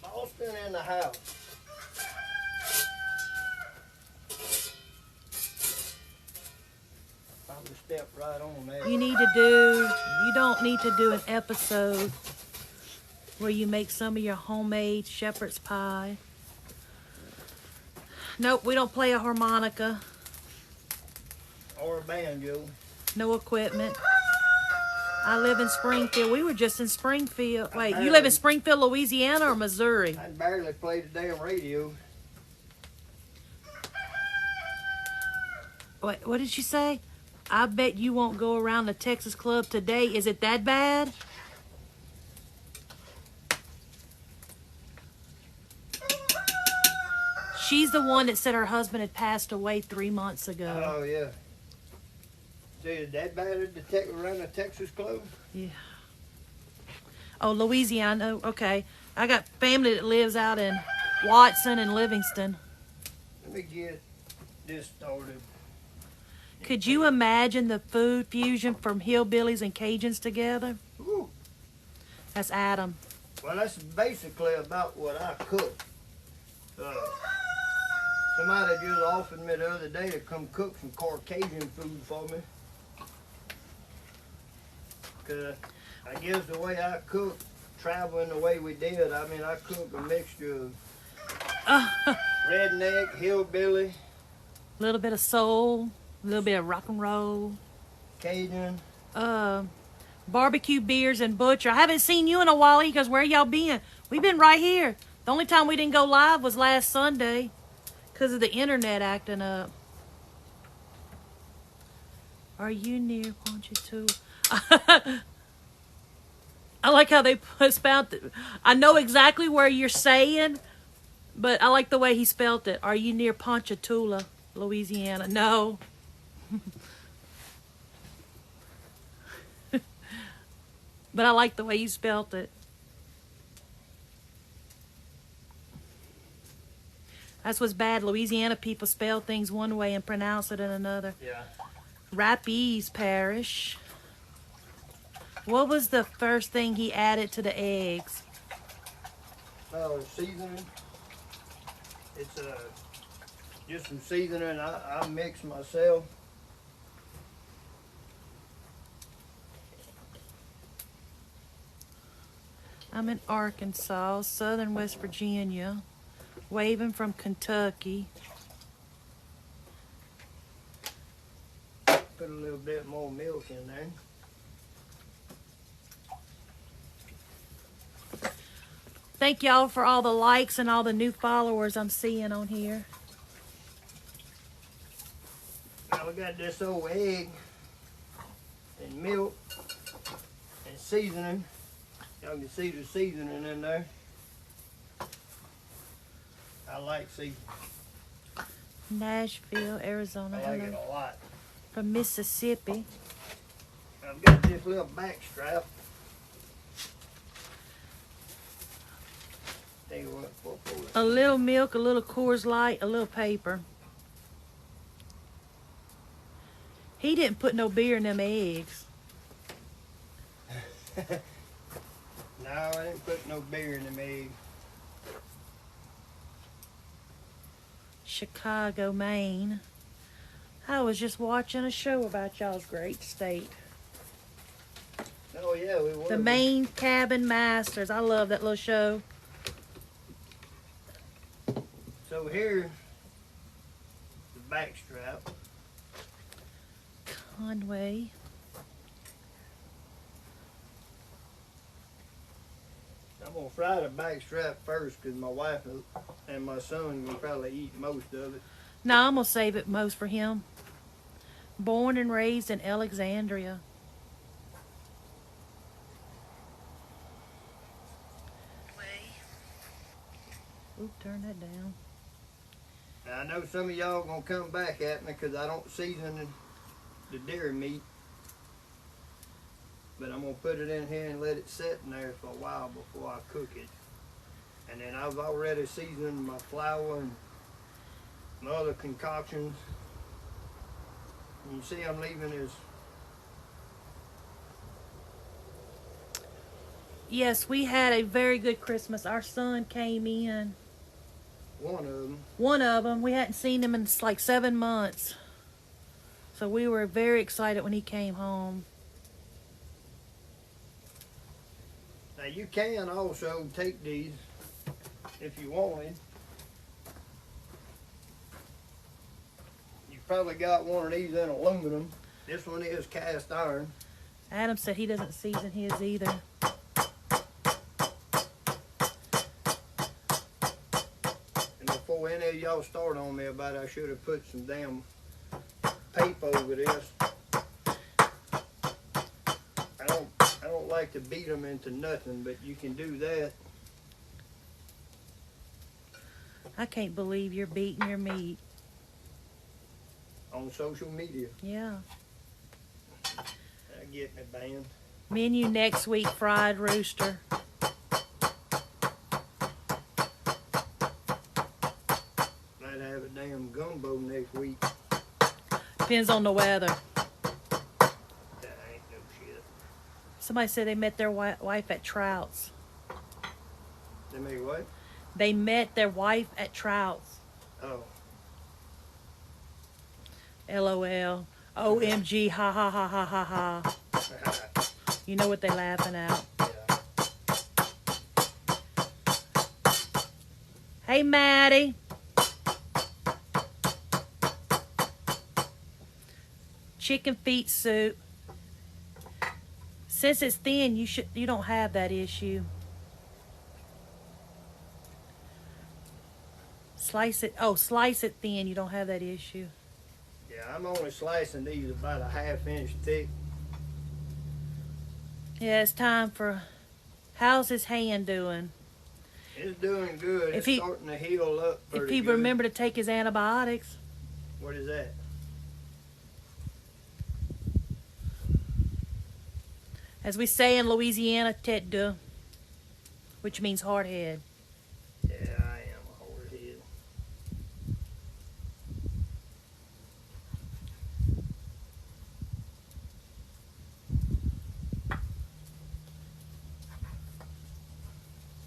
Boston in the house. Probably step right on there. You don't need to do an episode where you make some of your homemade shepherd's pie. Nope, we don't play a harmonica. Or a banjo. No equipment. I live in Springfield. We were just in Springfield. Wait, you live in Springfield, Louisiana or Missouri? I barely played the damn radio. Wait, what did she say? I bet you won't go around the Texas Club today. Is it that bad? She's the one that said her husband had passed away 3 months ago. Oh, yeah. See, is that bad around the Texas Club? Yeah. Oh, Louisiana. Okay. I got family that lives out in Watson and Livingston. Let me get this started. Could you imagine the food fusion from hillbillies and Cajuns together? Ooh. That's Adam. Well, that's basically about what I cook. Somebody just offered me the other day to come cook some Caucasian food for me. Cause I guess the way I cook, traveling the way we did, I mean, I cook a mixture of redneck, hillbilly, A little bit of soul, a little bit of rock and roll. Cajun. Barbecue beers and butcher. I haven't seen you in a while because where y'all been? We've been right here. The only time we didn't go live was last Sunday because of the internet acting up. Are you near Ponchatoula? I like how they spelled it. I know exactly where you're saying, but I like the way he spelled it. Are you near Ponchatoula, Louisiana? No. But I like the way you spelled it. That's what's bad. Louisiana people spell things one way and pronounce it in another. Yeah. Rapides Parish. What was the first thing he added to the eggs? Oh, seasoning. It's just some seasoning I mix myself. I'm in Arkansas, southern West Virginia, waving from Kentucky. bit more milk in there. Thank y'all for all the likes and all the new followers I'm seeing on here. Now we got this old egg and milk and seasoning. Y'all can see the seasoning in there. I like seasoning. Nashville, Arizona. I like it Hello. a lot. From Mississippi. I've got this little back strap. Tell you what, A little milk, a little Coors Light, a little paper. He didn't put no beer in them eggs. No, I didn't put no beer in them eggs. Chicago, Maine. I was just watching a show about y'all's great state. Oh yeah, we were. The Maine Cabin Masters. I love that little show. So here's the back strap. Conway. I'm gonna fry the back strap first because my wife and my son will probably eat most of it. No, I'm going to save it most for him. Born and raised in Alexandria. Oop, turn that down. Now I know some of y'all gonna come back at me because I don't season the dairy meat. But I'm gonna put it in here and let it sit in there for a while before I cook it. And then I've already seasoned my flour and my other concoctions. You see I'm leaving this. Yes, we had a very good Christmas. Our son came in. One of them. One of them. We hadn't seen him in like 7 months. So we were very excited when he came home. Now you can also take these if you wanted. You probably got one of these in aluminum. This one is cast iron. Adam said he doesn't season his either. And before any of y'all start on me about it, I should have put some damn paper over this. I don't like to beat them into nothing, but you can do that. I can't believe you're beating your meat. On social media. Yeah. That get me banned. Menu next week, fried rooster. Might have a damn gumbo next week. Depends on the weather. That ain't no shit. Somebody said they met their wife at Trout's. They make what? They met their wife at Trout's. Oh. LOL. OMG. Ha ha ha ha ha ha. You know what they laughing at. Yeah. Hey, Maddie. Chicken feet soup. Since it's thin, you don't have that issue. Slice it thin. You don't have that issue. Yeah, I'm only slicing these about a 1/2 inch thick. Yeah, it's time for. How's his hand doing? It's doing good. If It's he- starting to heal up If pretty he good. remember to take his antibiotics. What is that? As we say in Louisiana, tête de, which means hard head. Yeah, I am a hard head.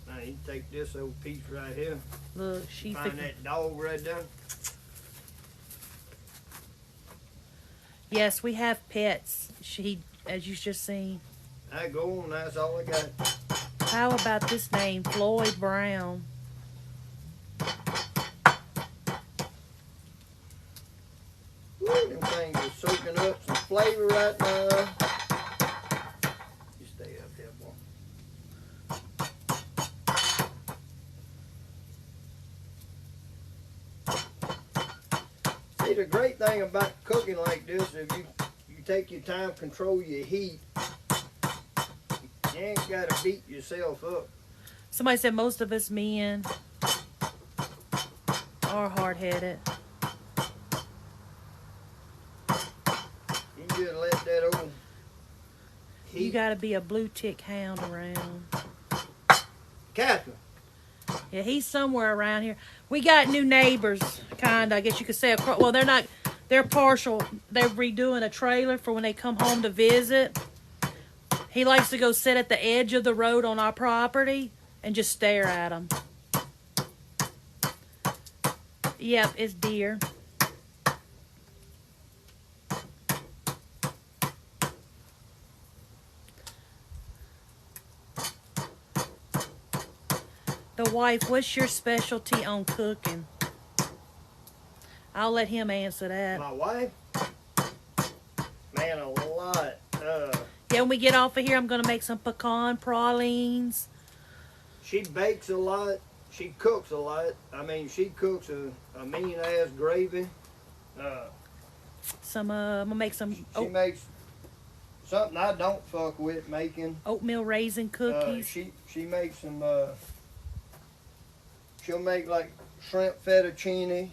Now you take this old piece right here. Look, she Find that dog right there. Yes, we have pets. As you just seen. I go on, that's all I got. How about this name, Floyd Brown? Woo, them things are soaking up some flavor. flavor right now. You stay up there, boy. See, the great thing about cooking like this, if you take your time, control your heat, you ain't got to beat yourself up. Somebody said most of us men are hard-headed. You just let that old heat. You gotta be a blue tick hound around. Catherine. Yeah, he's somewhere around here. We got new neighbors, kind of, I guess you could say. Well, they're not, they're partial. They're redoing a trailer for when they come home to visit. He likes to go sit at the edge of the road on our property and just stare at them. Yep, it's deer. The wife, what's your specialty on cooking? I'll let him answer that. My wife? Man, a lot. Yeah, when we get off of here, I'm going to make some pecan pralines. She bakes a lot. She cooks a lot. I mean, she cooks a mean-ass gravy. I'm going to make some She makes something I don't fuck with making. oatmeal raisin cookies. She makes some, she'll make like shrimp fettuccine.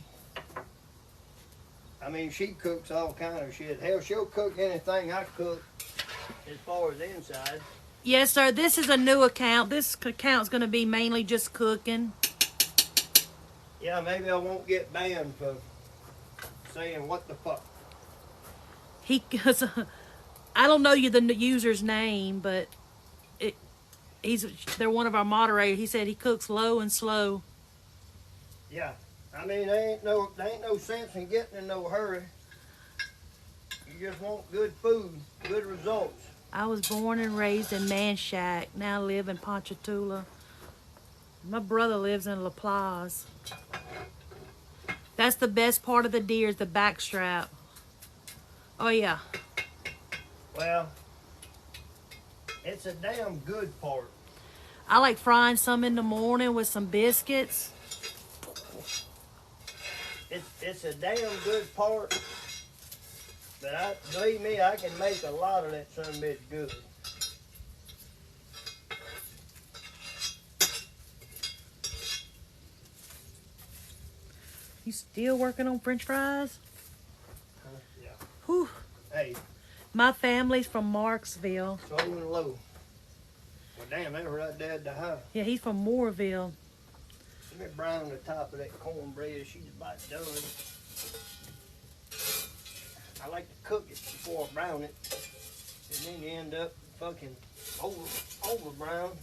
I mean, she cooks all kind of shit. Hell, she'll cook anything I cook as far as inside. Yes, sir. This is a new account. This account's going to be mainly just cooking. Yeah, maybe I won't get banned for saying what the fuck. I don't know the user's name, but they're one of our moderators. He said he cooks low and slow. Yeah, I mean, there ain't no sense in getting in no hurry. You just want good food, good results. I was born and raised in Manchac. Now live in Ponchatoula. My brother lives in La Plaza. That's the best part of the deer is the backstrap. Oh, yeah. Well, it's a damn good part. I like frying some in the morning with some biscuits. It's a damn good part. But believe me, I can make a lot of that son of a bitch good. You still working on French fries? Yeah. Whew. Hey. My family's from Marksville. Slow and low. Well, damn, they were right there at the house. Yeah, he's from Mooreville. Let me brown the top of that cornbread. She's about done. I like to cook it before I brown it. And then you end up fucking over brown.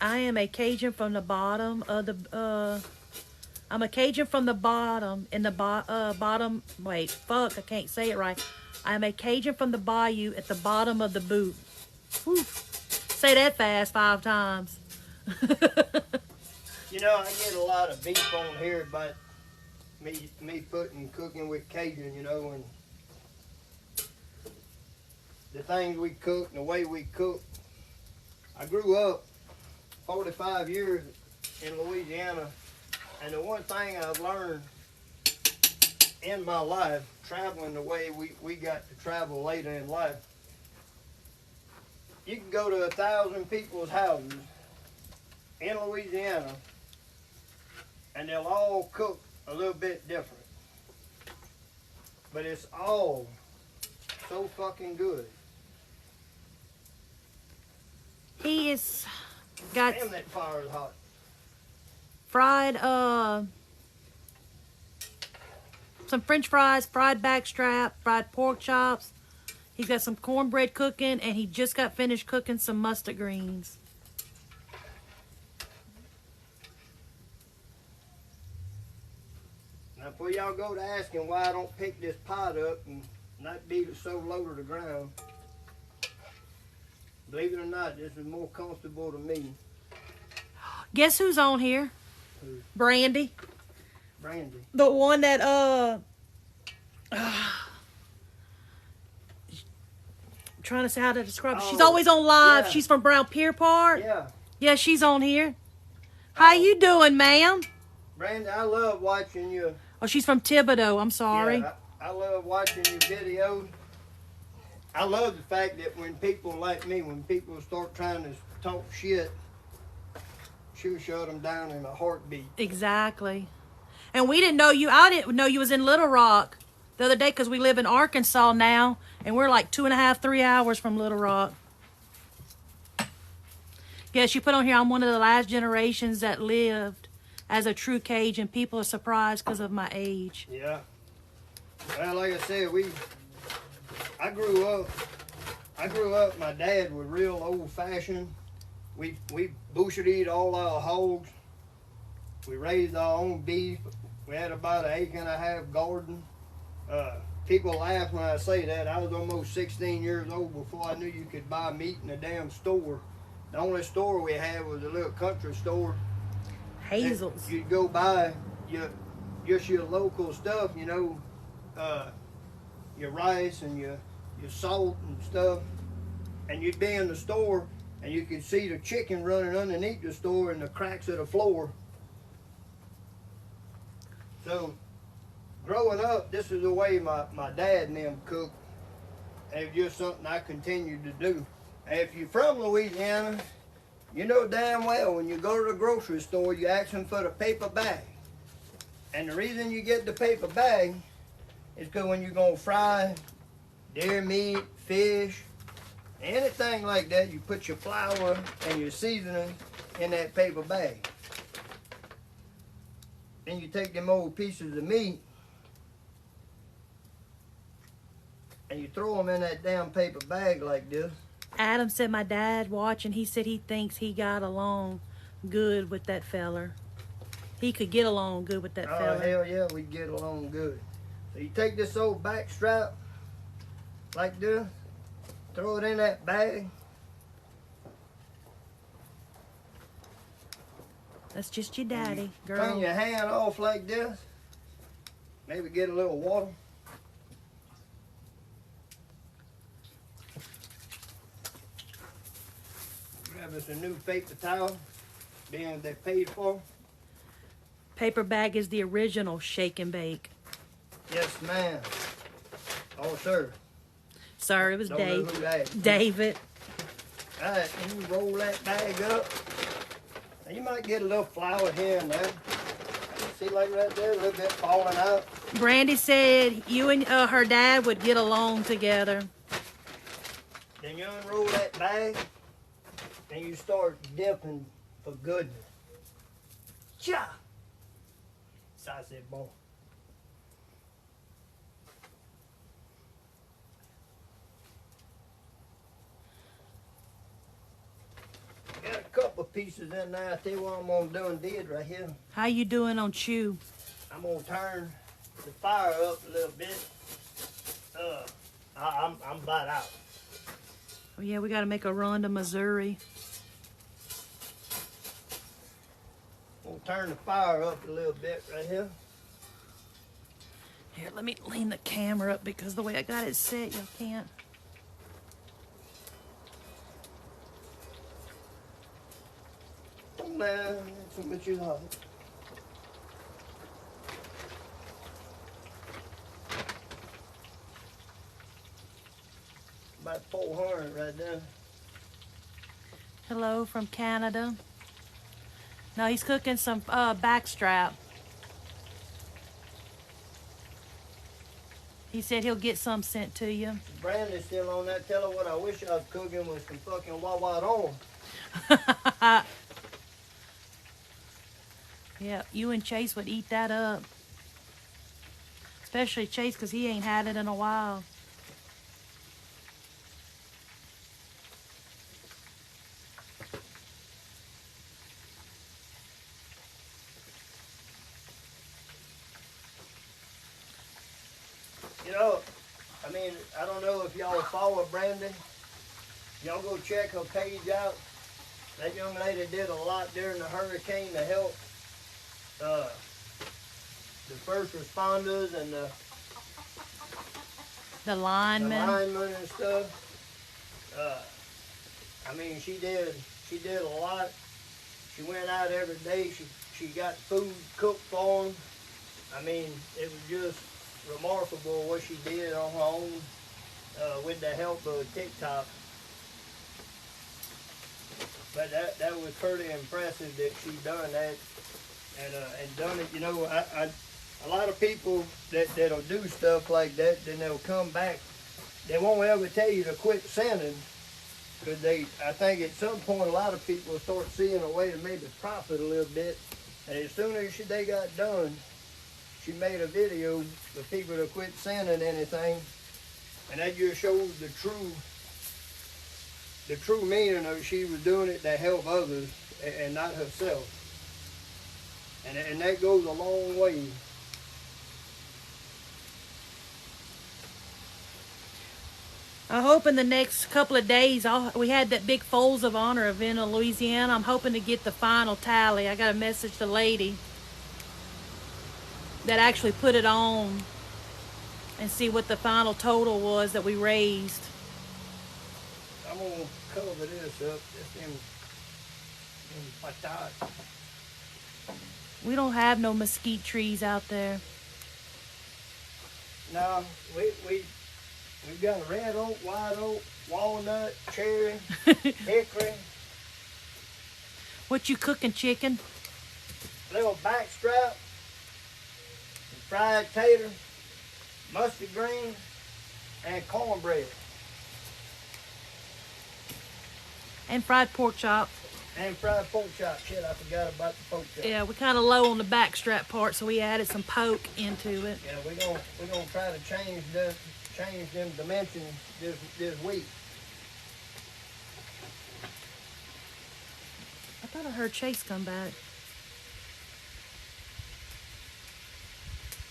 I am a Cajun from the bottom of the, I'm a Cajun from the bottom, in the bottom, wait, fuck, I can't say it right. I'm a Cajun from the bayou at the bottom of the boot. Whew. Say that fast 5 times. You know, I get a lot of beef on here about me cooking with Cajun, you know, and the things we cook and the way we cook. I grew up 45 years in Louisiana, and the one thing I've learned in my life, traveling the way we got to travel later in life, you can go to 1,000 people's houses in Louisiana, and they'll all cook a little bit different. But it's all so fucking good. He is got Damn, that fire is hot. fried, some French fries, fried backstrap, fried pork chops. He's got some cornbread cooking, and he just got finished cooking some mustard greens. Now, before y'all go to asking why I don't pick this pot up and not beat it so low to the ground, believe it or not, this is more comfortable to me. Guess who's on here? Who? Brandy. Brandy. The one that Trying to say how to describe it. She's Oh, always on live. yeah. She's from Brown Pier Park. Yeah. Yeah, she's on here. How you doing, ma'am? Brandon, I love watching you. Oh, she's from Thibodeau. I'm sorry. Yeah, I love watching your videos. I love the fact that when people like me, when people start trying to talk shit, she'll shut them down in a heartbeat. Exactly. And we didn't know you. I didn't know you was in Little Rock the other day because we live in Arkansas now, and we're like 2.5, 3 hours from Little Rock. Yes, you put on here, I'm one of the last generations that lived as a true Cajun. People are surprised because of my age. Yeah. Well, like I said, I grew up, my dad was real old fashioned. We butchered all our hogs. We raised our own beef. We had about 1.5 acre garden. People laugh when I say that. I was almost 16 years old before I knew you could buy meat in a damn store. The only store we had was a little country store. Hazel's. You'd go buy just your local stuff, you know, your rice and your salt and stuff. And you'd be in the store and you could see the chicken running underneath the store in the cracks of the floor. So, growing up, this is the way my dad and them cooked. And it was just something I continued to do. And if you're from Louisiana, you know damn well when you go to the grocery store, you ask them for the paper bag. And the reason you get the paper bag is because when you're going to fry deer meat, fish, anything like that, you put your flour and your seasoning in that paper bag. Then you take them old pieces of meat and you throw them in that damn paper bag like this. Adam said my dad watching, he said he thinks he got along good with that feller. He could get along good with that feller. Oh, hell yeah, we'd get along good. So you take this old backstrap like this, throw it in that bag. That's just your daddy, girl. Turn your hand off like this. Maybe get a little water. Grab us a new paper towel, being they paid for. Paper bag is the original shake and bake. Yes, ma'am. Oh, sir. Sir, it was Don't know Dave. who that is. David. All right, and you roll that bag up. Now you might get a little flour here and there. See, like right there, a little bit falling out. Brandy said you and her dad would get along together. Then you unroll that bag, and you start dipping for goodness. Cha! So I said, boy. Got a couple of pieces in there. I tell you what I'm gonna do and did right here. How you doing on chew? I'm gonna turn the fire up a little bit. I'm about out. Oh yeah, we got to make a run to Missouri. We'll turn the fire up a little bit right here. Here, let me lean the camera up because the way I got it set, you can't. Nah, that's what you like. About 400 right there. Hello from Canada. No, he's cooking some backstrap. He said he'll get some sent to you. Brandy's still on that. Tell her what I wish I was cooking was some fucking Wawa on. Yeah, you and Chase would eat that up. Especially Chase because he ain't had it in a while. You know, I mean, I don't know if y'all follow Brandy. Y'all go check her page out. That young lady did a lot during the hurricane to help the first responders and the The lineman. linemen and stuff. I mean, she did a lot. She went out every day. She got food cooked for them. I mean, it was just remarkable what she did on her own with the help of TikTok. But that was pretty impressive that she done that and done it. You know, a lot of people that'll do stuff like that, then they'll come back. They won't ever tell you to quit sinning, because I think at some point a lot of people will start seeing a way to maybe profit a little bit. And as soon as they got done, she made a video for people to quit sinning anything, and that just shows the true meaning of she was doing it to help others and not herself. And that goes a long way. I hope in the next couple of days, we had that big Folds of Honor event in Louisiana. I'm hoping to get the final tally. I got to message the lady that actually put it on and see what the final total was that we raised. I'm going to cover this up. Just in patat. We don't have no mesquite trees out there. No, we've got red oak, white oak, walnut, cherry, hickory. What you cooking, chicken? Little backstrap, fried tater, mustard greens, and cornbread. And fried pork chop. And fried pork chop. Shit, I forgot about the pork chop. Yeah, we're kind of low on the backstrap part, so we added some poke into it. Yeah, we're gonna try to change them dimensions this week. I thought I heard Chase come back.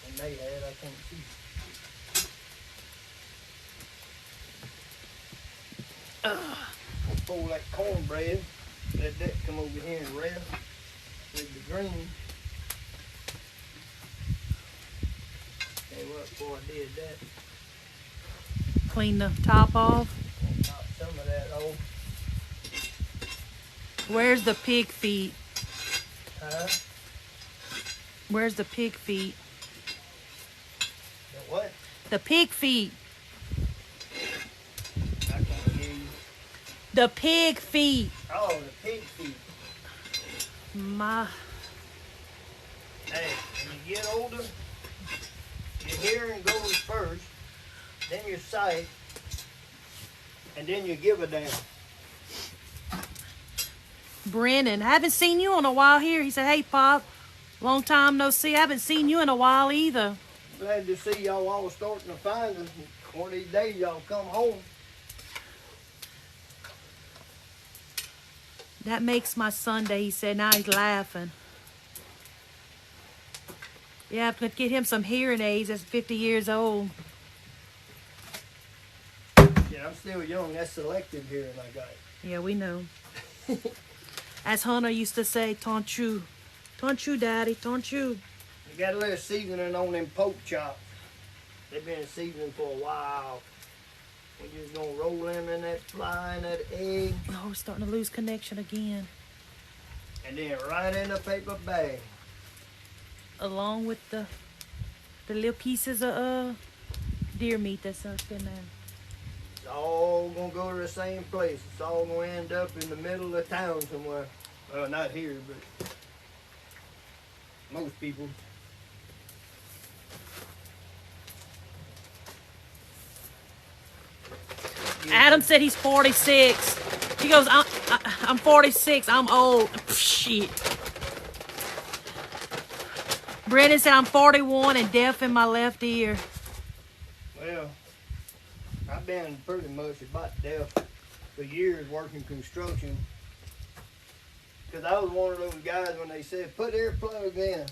And they had, I can't see. We'll pull that cornbread. Let that come over here and rest with the green. Hey, what before I did that? Clean the top off. Knock some of that off. Where's the pig feet? Huh? Where's the pig feet? The what? The pig feet. I can't hear you. The pig feet. Oh, the pig feet. My. Hey, when you get older, your hearing goes first, then your sight, and then you give a damn. Brennan, I haven't seen you in a while here. He said, hey, Pop, long time no see. I haven't seen you in a while either. Glad to see y'all all starting to find us. One of these days y'all come home. That makes my Sunday, he said. Now he's laughing. Yeah, I'm going to get him some hearing aids. That's 50 years old. Yeah, I'm still young. That's selective hearing I got. Yeah, we know. As Hunter used to say, "Tonchu, tonchu, Daddy, tonchu." You got a little seasoning on them pork chops. They've been seasoning for a while. We're just gonna roll them in that fly and that egg. Oh, we're starting to lose connection again. And then right in the paper bag. Along with the little pieces of deer meat that's up in there. It's all gonna go to the same place. It's all gonna end up in the middle of town somewhere. Well, not here, but most people. Adam said he's 46. He goes, I'm 46. I'm old. Shit. Brennan said I'm 41 and deaf in my left ear. Well, I've been pretty much about deaf for years working construction. Because I was one of those guys when they said, put earplugs in.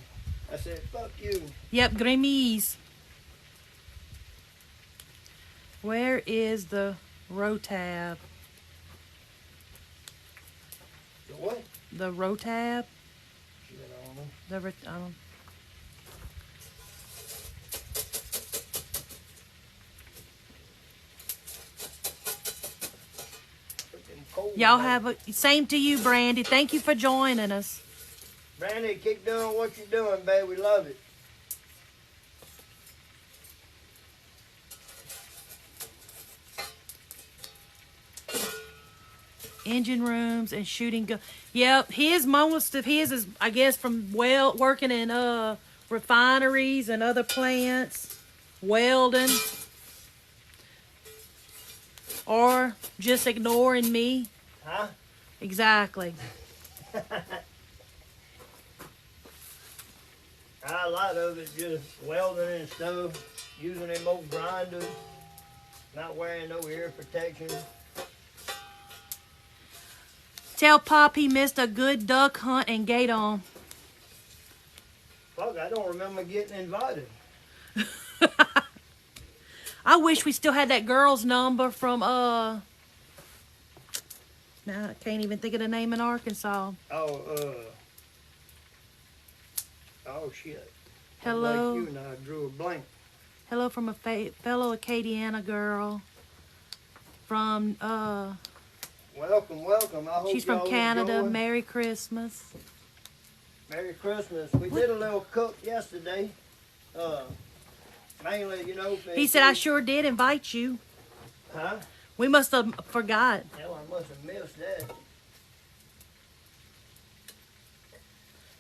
I said, fuck you. Yep, Grimmies. Where is the rotab? The what? The rotab? Shit, I don't know. I don't. cold. Y'all man. have a same to you, Brandy. Thank you for joining us. Brandy, keep doing what you're doing, babe. We love it. Engine rooms and shooting gun. Yep, most of his is, I guess, from working in refineries and other plants, welding, or just ignoring me. Huh? Exactly. A lot of it just welding and stuff, using them old grinders, not wearing no ear protection. Tell Pop he missed a good duck hunt and gate on. Fuck, I don't remember getting invited. I wish we still had that girl's number from now I can't even think of the name in Arkansas. Oh shit. Hello. Like you and I drew a blank. Hello from a fellow Acadiana girl from Welcome. I hope she's from y'all Canada. enjoy. Merry Christmas. Merry Christmas. We did a little cook yesterday. Mainly, you know. He said I sure did invite you. Huh? We must have forgot. Hell, I must have missed that.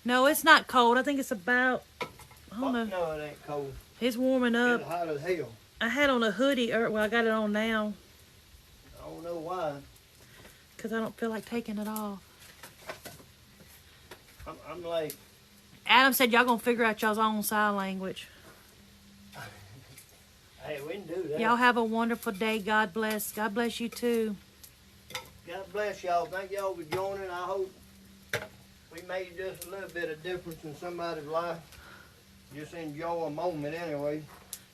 No, it's not cold. I think it's about, I don't know. No, it ain't cold. It's warming It's up. hot as hell. I had on a hoodie. Well, I got it on now I don't know why. because I don't feel like taking it off. I'm like, Adam said y'all gonna figure out y'all's own sign language. hey, we can do that. Y'all have a wonderful day. God bless. God bless you too. God bless y'all. Thank y'all for joining. I hope we made just a little bit of difference in somebody's life. Just enjoy a moment anyway.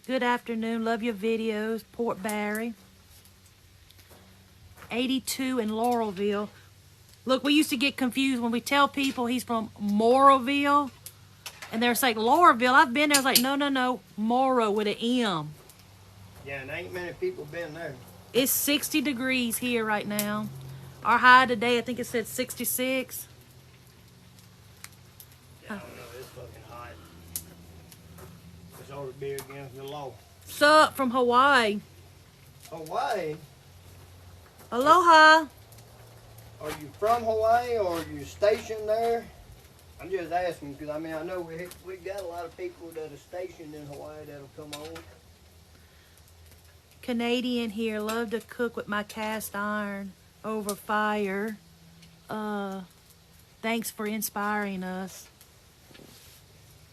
Good afternoon. Love your videos. Port Barry. 82 in Laurelville. Look, we used to get confused when we tell people he's from Moroville. And they're saying, Laurelville. I've been there. I was like, no. Morrow with an M. Yeah, and ain't many people been there. It's 60 degrees here right now. Our high today, I think it said 66. Yeah, I don't know. It's fucking hot. It's ought to be against the law. Sup from Hawaii. Hawaii? Aloha. Are you from Hawaii or are you stationed there? I'm just asking because, I mean, I know we got a lot of people that are stationed in Hawaii that'll come on. Canadian here. Love to cook with my cast iron over fire. Thanks for inspiring us.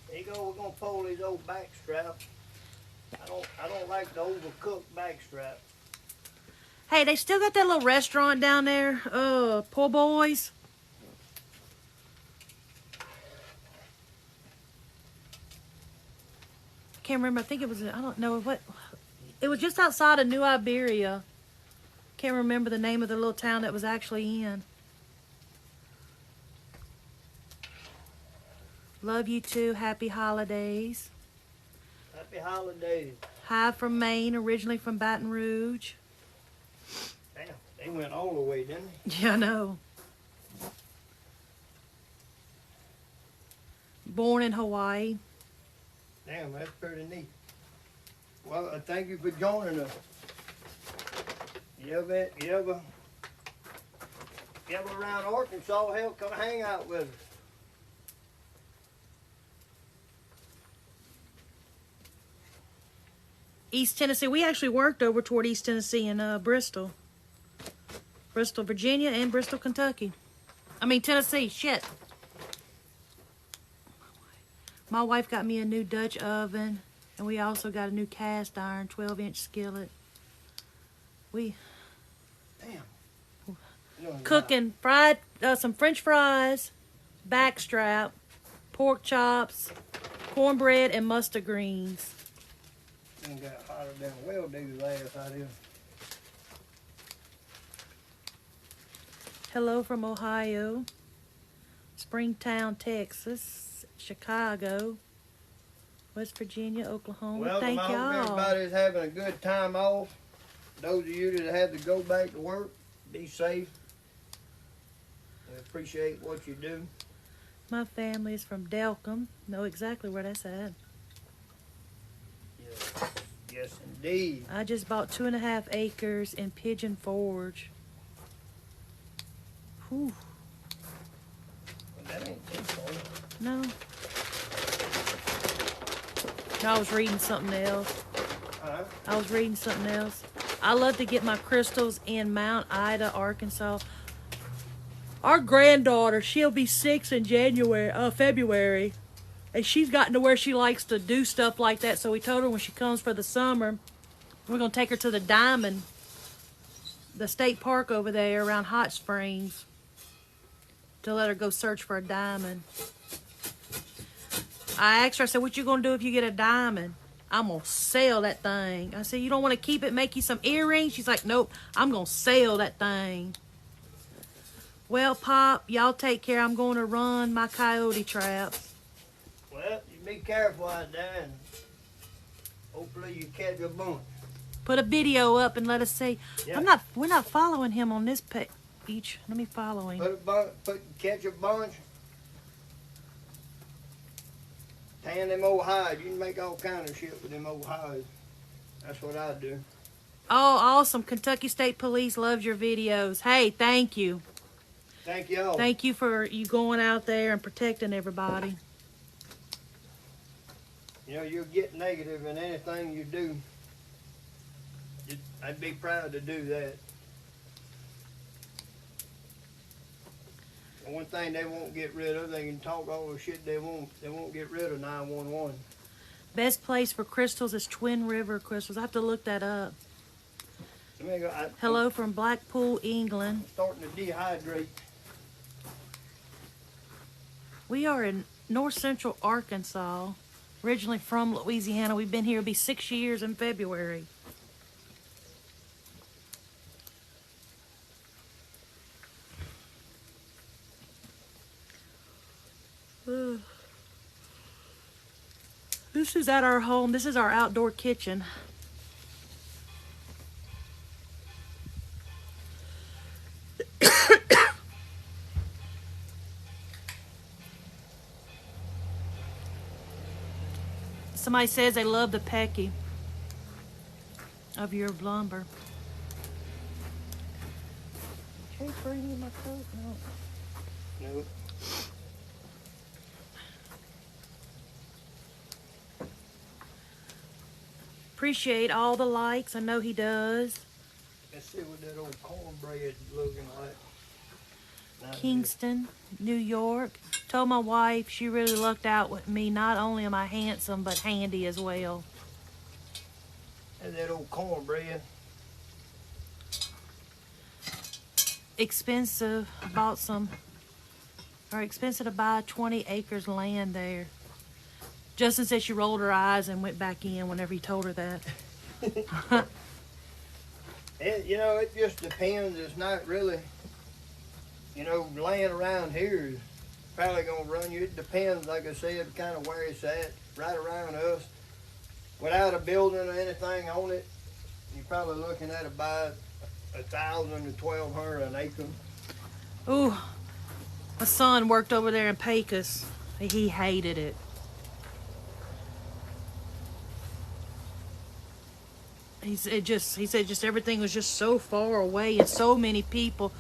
There you go. We're gonna pull these old backstrap. I don't like the overcooked backstrap. Hey, they still got that little restaurant down there. Poor boys. I can't remember. I think it was. I don't know what. It was just outside of New Iberia. Can't remember the name of the little town that was actually in. Love you too. Happy holidays. Happy holidays. Hi from Maine, originally from Baton Rouge. Damn, they went all the way, didn't they? Yeah, I know. Born in Hawaii. Damn, that's pretty neat. Well, thank you for joining us. You ever around Arkansas, hell, come hang out with us. East Tennessee. We actually worked over toward East Tennessee and Bristol. Bristol, Virginia, and Bristol, Kentucky. I mean, Tennessee. Shit. My wife got me a new Dutch oven, and we also got a new cast iron 12-inch skillet. We cooking fried some French fries, backstrap, pork chops, cornbread, and mustard greens. It got hotter than a well digger's ass out here. Hello from Ohio, Springtown, Texas, Chicago, West Virginia, Oklahoma. Well, Thank I hope y'all. everybody's having a good time off. Those of you that had to go back to work, be safe. We appreciate what you do. My family is from Delcom. Know exactly where that's at. Yes, yes indeed. I just bought 2.5 acres in Pigeon Forge. Whew. Well, that ain't too far. No. No, I was reading something else. I was reading something else. I love to get my crystals in Mount Ida, Arkansas. Our granddaughter, she'll be 6 in February. And she's gotten to where she likes to do stuff like that. So we told her when she comes for the summer, we're going to take her to the Diamond, the state park over there around Hot Springs, to let her go search for a diamond. I asked her, I said, what you going to do if you get a diamond? I'm going to sell that thing. I said, you don't want to keep it, make you some earrings? She's like, nope, I'm going to sell that thing. Well, Pop, y'all take care. I'm going to run my coyote traps. Well, you be careful out there, and hopefully you catch a bunch. Put a video up and let us see. Yeah. We're not following him on this page. Let me follow him. Catch a bunch. Tan them old hides. You can make all kind of shit with them old hides. That's what I do. Oh, awesome. Kentucky State Police loves your videos. Hey, thank you. Thank y'all. Thank you for you going out there and protecting everybody. You know, you'll get negative in anything you do. I'd be proud to do that. And one thing they won't get rid of, they can talk all the shit they won't get rid of 911. Best place for crystals is Twin River Crystals. I have to look that up. Hello from Blackpool, England. I'm starting to dehydrate. We are in north central Arkansas, originally from Louisiana. We've been here, it'll be 6 years in February. This is at our home. This is our outdoor kitchen. Somebody says they love the pecky of your lumber. Should I bring you my coat? No. Nope. Appreciate all the likes. I know he does. Let's see what that old cornbread looking like. Kingston, New York. Told my wife she really lucked out with me. Not only am I handsome, but handy as well. And that old cornbread. Expensive. Bought some. Or expensive to buy 20 acres land there. Justin said she rolled her eyes and went back in whenever he told her that. It just depends. It's not really, land around here is probably going to run you. It depends, like I said, kind of where it's at, right around us. Without a building or anything on it, you're probably looking at about $1,000 to $1,200 an acre. Ooh, my son worked over there in Pecos. He hated it. He said just everything was just so far away and so many people,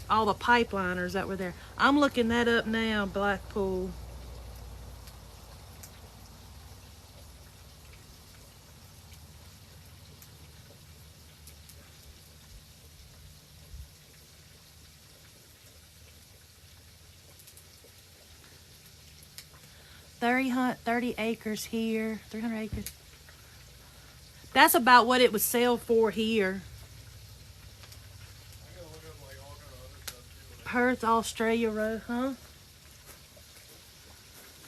all the pipeliners that were there. I'm looking that up now, Blackpool. $30 acres here, 300 acres. That's about what it would sell for here. Perth, Australia rose, huh?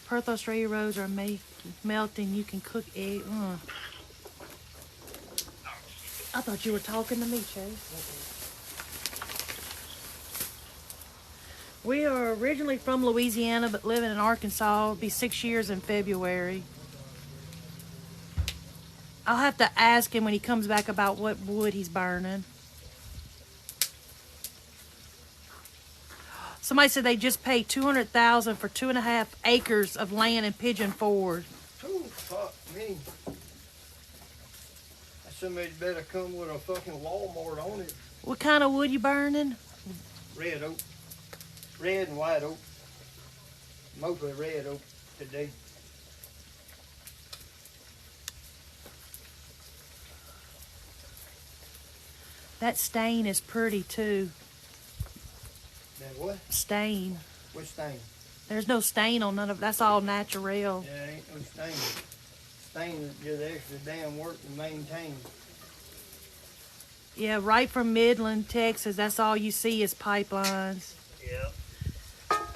Perth, Australia rose are melting. You can cook egg. I thought you were talking to me, Chase. We are originally from Louisiana, but living in Arkansas. It'll be 6 years in February. I'll have to ask him when he comes back about what wood he's burning. Somebody said they just paid $200,000 for 2.5 acres of land in Pigeon Forge. Oh, fuck me. Somebody better come with a fucking Walmart on it. What kind of wood you burning? Red oak. Red and white oak. Mostly red oak today. That stain is pretty too. That what? Stain. What stain? There's no stain on none of that's all natural. Yeah, ain't no stain. Stain is just extra damn work to maintain. Yeah, right from Midland, Texas, that's all you see is pipelines. Yeah.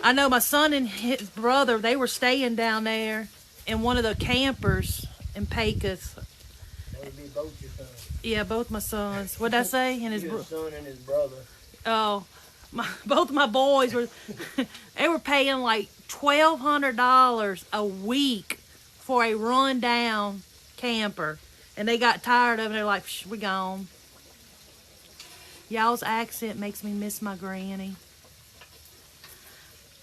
I know my son and his brother, they were staying down there in one of the campers in Pecos. That would be both your sons. Yeah, both my sons. What'd I say? And his Your son and his brother. Oh, both my boys were, they were paying like $1,200 a week for a rundown camper. And they got tired of it. They're like, we're gone. Y'all's accent makes me miss my granny.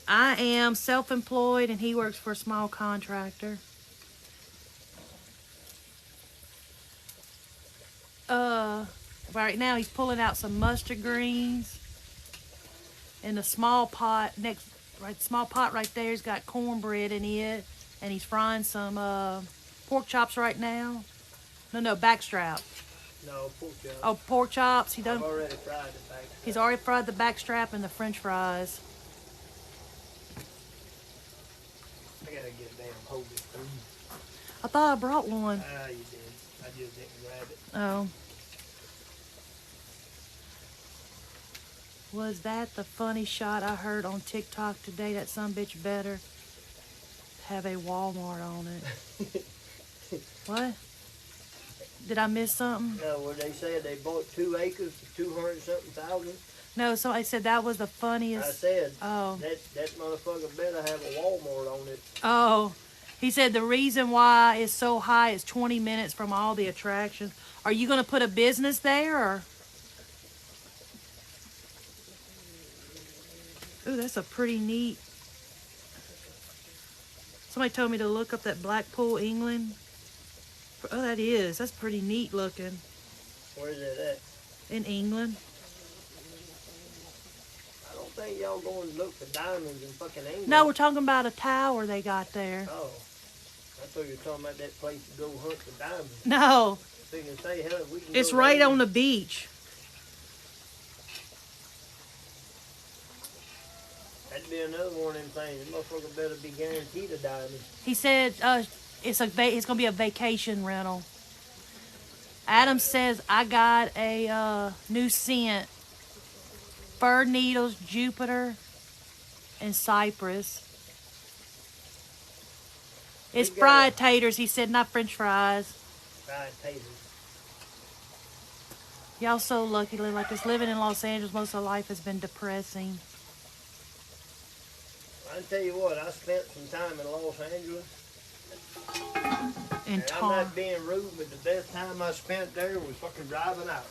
I am self-employed and he works for a small contractor. Right now he's pulling out some mustard greens in the small pot small pot right there. He's got cornbread in it, and he's frying some pork chops right now. No, backstrap. No, pork chops. Oh, pork chops. I've already fried the backstrap. He's already fried the backstrap and the French fries. I gotta get a damn hold of spoon. I thought I brought one. Ah, you did. I just didn't grab it. Oh. Was that the funny shot I heard on TikTok today? That some bitch better have a Walmart on it. What? Did I miss something? No, what they said, they bought 2 acres for 200-something thousand. No, somebody said that was the funniest. I said, Oh. that motherfucker better have a Walmart on it. Oh. He said the reason why it's so high is 20 minutes from all the attractions. Are you going to put a business there or? Ooh, that's a pretty neat. Somebody told me to look up that Blackpool, England. Oh, that is. That's pretty neat looking. Where's that at? In England. I don't think y'all going to look for diamonds in fucking England. No, we're talking about a tower they got there. Oh. I thought you were talking about that place to go hunt for diamonds. No. So you can say, hell, we can It's go right there. on the beach. That'd be another one of them things. The motherfucker better be guaranteed a diamond. He said it's going to be a vacation rental. Adam says I got a new scent. Fir needles, Jupiter, and cypress. It's We got fried taters, he said, not French fries. Fried taters. Y'all so lucky to live like this. Living in Los Angeles most of life has been depressing. I tell you what, I spent some time in Los Angeles. And I'm not being rude, but the best time I spent there was fucking driving out.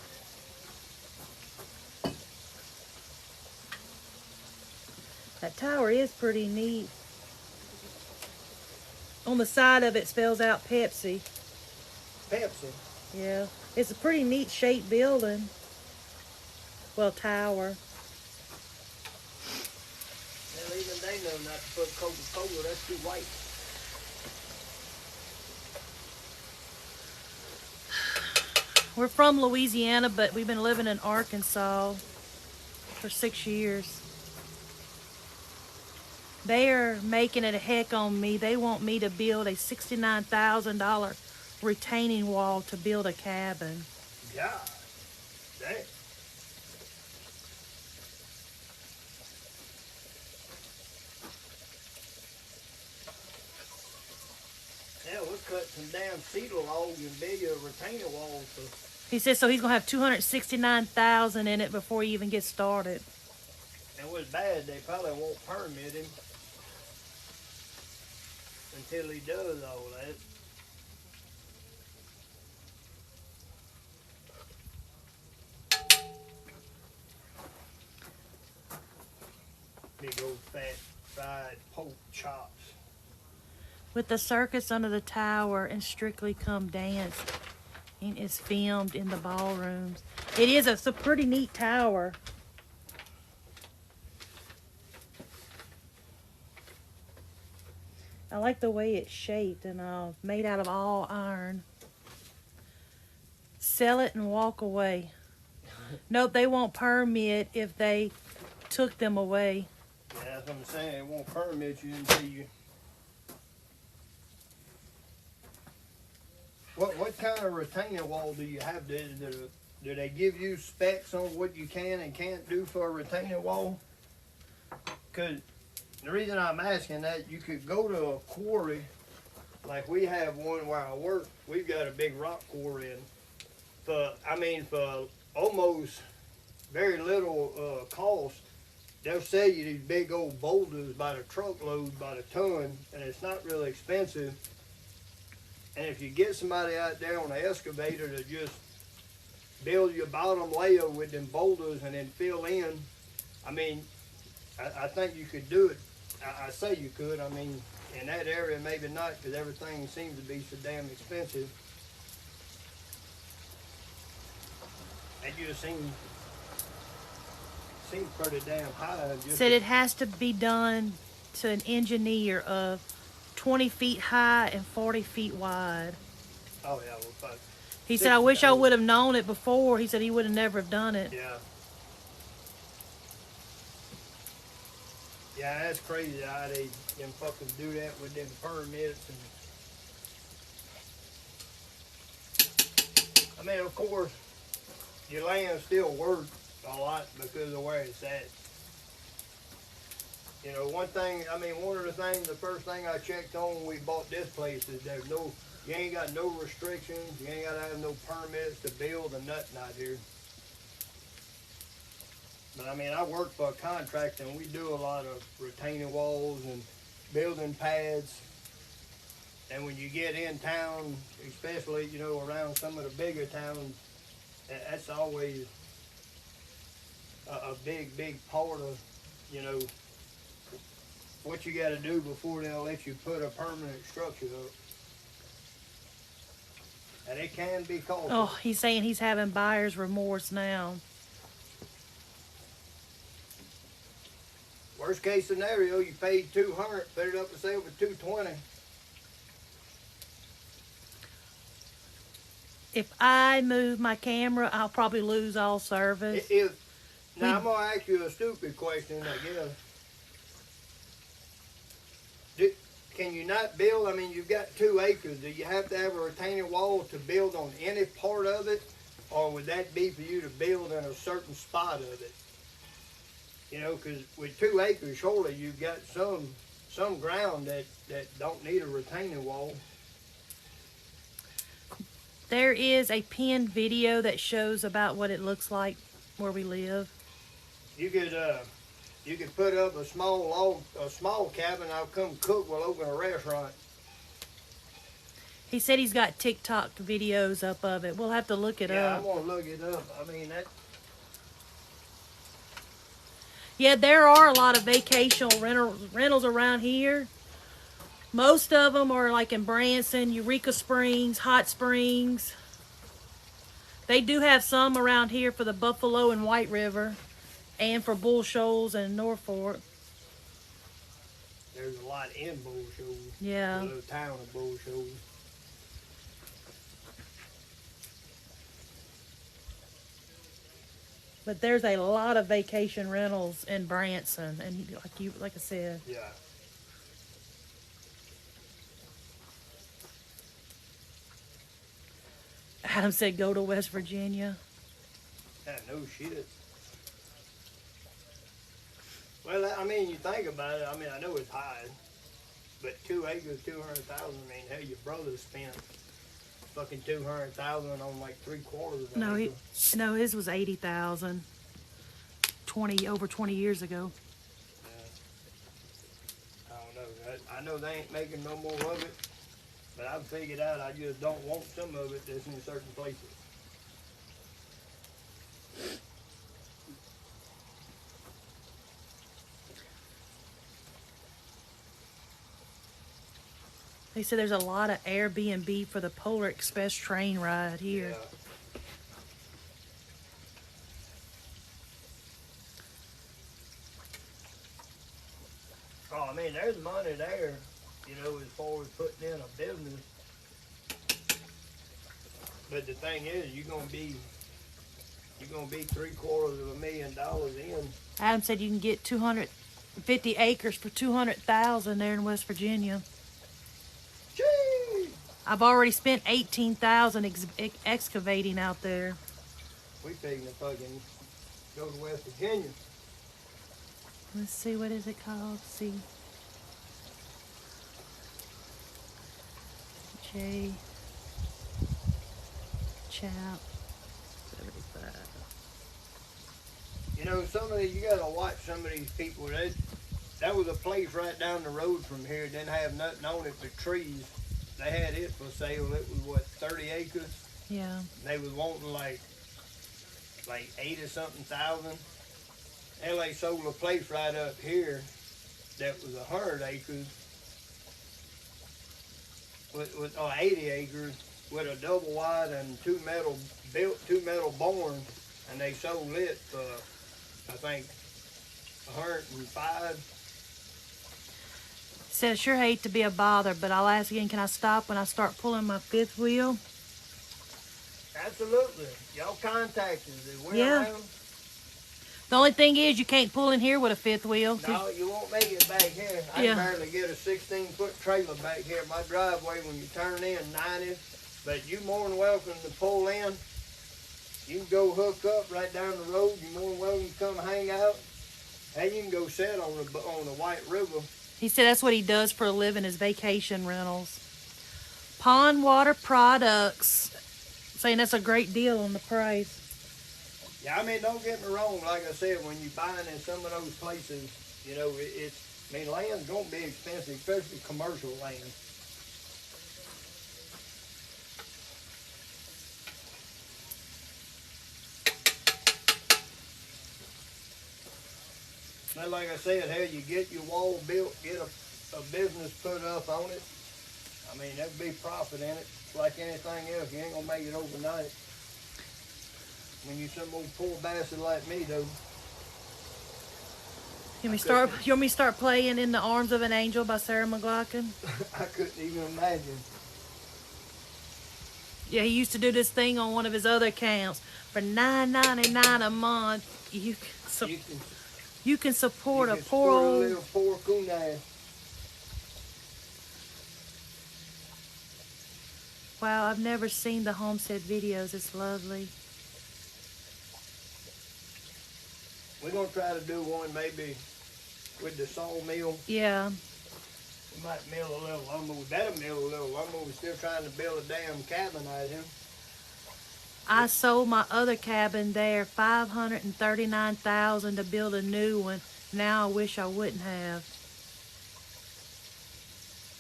That tower is pretty neat. On the side of it spells out Pepsi. Pepsi. Yeah. It's a pretty neat shaped building. Well, tower. Hell, even they know not to put Coca-Cola. That's too white. We're from Louisiana, but we've been living in Arkansas for 6 years. They're making it a heck on me. They want me to build a $69,000 retaining wall to build a cabin. God. Damn. Yeah, we'll cut some damn cedar logs and build you a retaining wall. So. He says so he's gonna have $269,000 in it before he even gets started. And what's bad, they probably won't permit him until he does all that. big old fat fried pork chops. With the circus under the tower and Strictly Come Dance, and it's filmed in the ballrooms. It's a pretty neat tower. I like the way it's shaped and made out of all iron. Sell it and walk away. Nope, they won't permit if they took them away. Yeah, that's what I'm saying. It won't permit you until you. What kind of retaining wall do you have? Do they give you specs on what you can and can't do for a retaining wall? Because the reason I'm asking that, you could go to a quarry, like we have one where I work. We've got a big rock quarry, and for almost very little cost, they'll sell you these big old boulders by the truckload, by the ton, and it's not really expensive. And if you get somebody out there on an excavator to just build your bottom layer with them boulders and then fill in, I mean, I think you could do it. I say you could. I mean, in that area, maybe not, because everything seems to be so damn expensive. That just seems pretty damn high. Said it has to be done to an engineer of 20 feet high and 40 feet wide. Oh, yeah. Well, fuck. He said, I wish I would have known it before. He said he would have never have done it. Yeah. Yeah, that's crazy how they can fucking do that with them permits. And I mean, of course, your land's still worth a lot because of where it's at. You know, one of the things, the first thing I checked on when we bought this place is you ain't got no restrictions, you ain't got to have no permits to build or nothing out here. But I mean, I work for a contractor and we do a lot of retaining walls and building pads. And when you get in town, especially, you know, around some of the bigger towns, that's always a big part of, you know, what you got to do before they'll let you put a permanent structure up. And it can be costly. Oh, he's saying he's having buyer's remorse now. Worst case scenario, you paid $200, put it up for sale for $220. If I move my camera, I'll probably lose all service. Now I'm gonna ask you a stupid question, I guess. Can you not build? I mean, you've got 2 acres. Do you have to have a retaining wall to build on any part of it, or would that be for you to build in a certain spot of it? You know, because with 2 acres, surely you've got some ground that don't need a retaining wall. There is a pinned video that shows about what it looks like where we live. You could put up a small cabin. I'll come cook. We'll open a restaurant. He said he's got TikTok videos up of it. We'll have to look it up. Yeah, I'm gonna look it up. I mean that. Yeah, there are a lot of vacational rentals around here. Most of them are like in Branson, Eureka Springs, Hot Springs. They do have some around here for the Buffalo and White River, and for Bull Shoals and Norfolk. There's a lot in Bull Shoals. Yeah. The little town of Bull Shoals. But there's a lot of vacation rentals in Branson, and like I said. Yeah. Adam said go to West Virginia. Yeah, no shit. Well, I mean, you think about it. I mean, I know it's high, but 2 acres, 200,000. I mean, hell, your brother spent fucking 200,000 on like 3/4 of an acre. No, his was 80,000. Over 20 years ago. Yeah. I don't know. I know they ain't making no more of it, but I've figured out I just don't want some of it that's in certain places. He said there's a lot of Airbnb for the Polar Express train ride here. Yeah. Oh, I mean, there's money there, you know, as far as putting in a business. But the thing is, you're gonna be $750,000 in. Adam said you can get 250 acres for 200,000 there in West Virginia. Gee! I've already spent 18,000 excavating out there. We figuring to fucking go to West Virginia. Let's see, what is it called? See. J. Chap. 75. You know, you gotta watch some of these people. That was a place right down the road from here. Didn't have nothing on it but trees. They had it for sale. It was what, 30 acres? Yeah. They was wanting like 80 something thousand. And they sold a place right up here that was 100 acres with 80 acres with a double wide and two metal barns, and they sold it for I think 105. Said, I sure hate to be a bother, but I'll ask again, can I stop when I start pulling my fifth wheel? Absolutely. Y'all contact us. We're Yeah. around. The only thing is you can't pull in here with a fifth wheel. No, you won't make it back here. I Yeah. can barely get a 16-foot trailer back here. My driveway, when you turn in, 90. But you more than welcome to pull in. You can go hook up right down the road. You're more than welcome to come hang out. And you can go sit on the White River. He said that's what he does for a living, is vacation rentals. Pond Water Products, saying that's a great deal on the price. Yeah, I mean, don't get me wrong. Like I said, when you're buying in some of those places, you know, land's going to be expensive, especially commercial land. But like I said, hell, you get your wall built, get a business put up on it. I mean, there'll be profit in it. Like anything else, you ain't going to make it overnight. When you some old poor bastard like me, though. You want me to start playing In the Arms of an Angel by Sarah McLachlan? I couldn't even imagine. Yeah, he used to do this thing on one of his other accounts. For $9.99 a month, you can support a poor old little poor coon. Wow, I've never seen the Homestead videos. It's lovely. We're going to try to do one maybe with the sawmill. Yeah. We might mill a little lumber. We better mill a little lumber. We're still trying to build a damn cabin out here. I sold my other cabin there, $539,000 to build a new one. Now I wish I wouldn't have.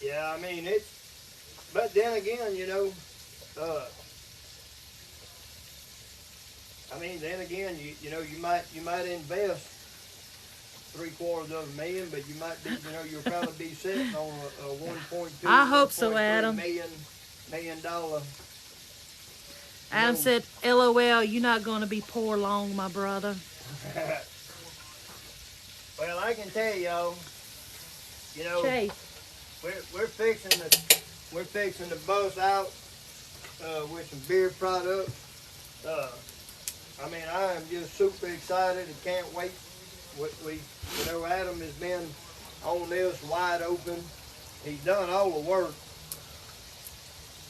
Yeah, I mean, but then again, you know, you know, you might invest $750,000, but you might be, you know, you'll probably be sitting on a 1.2. I hope so, Adam. million dollar. Adam said, LOL, you're not going to be poor long, my brother. Well, I can tell y'all, you know, Chase. we're fixing to bust out with some beer products. I mean, I am just super excited and can't wait. You know, Adam has been on this wide open. He's done all the work,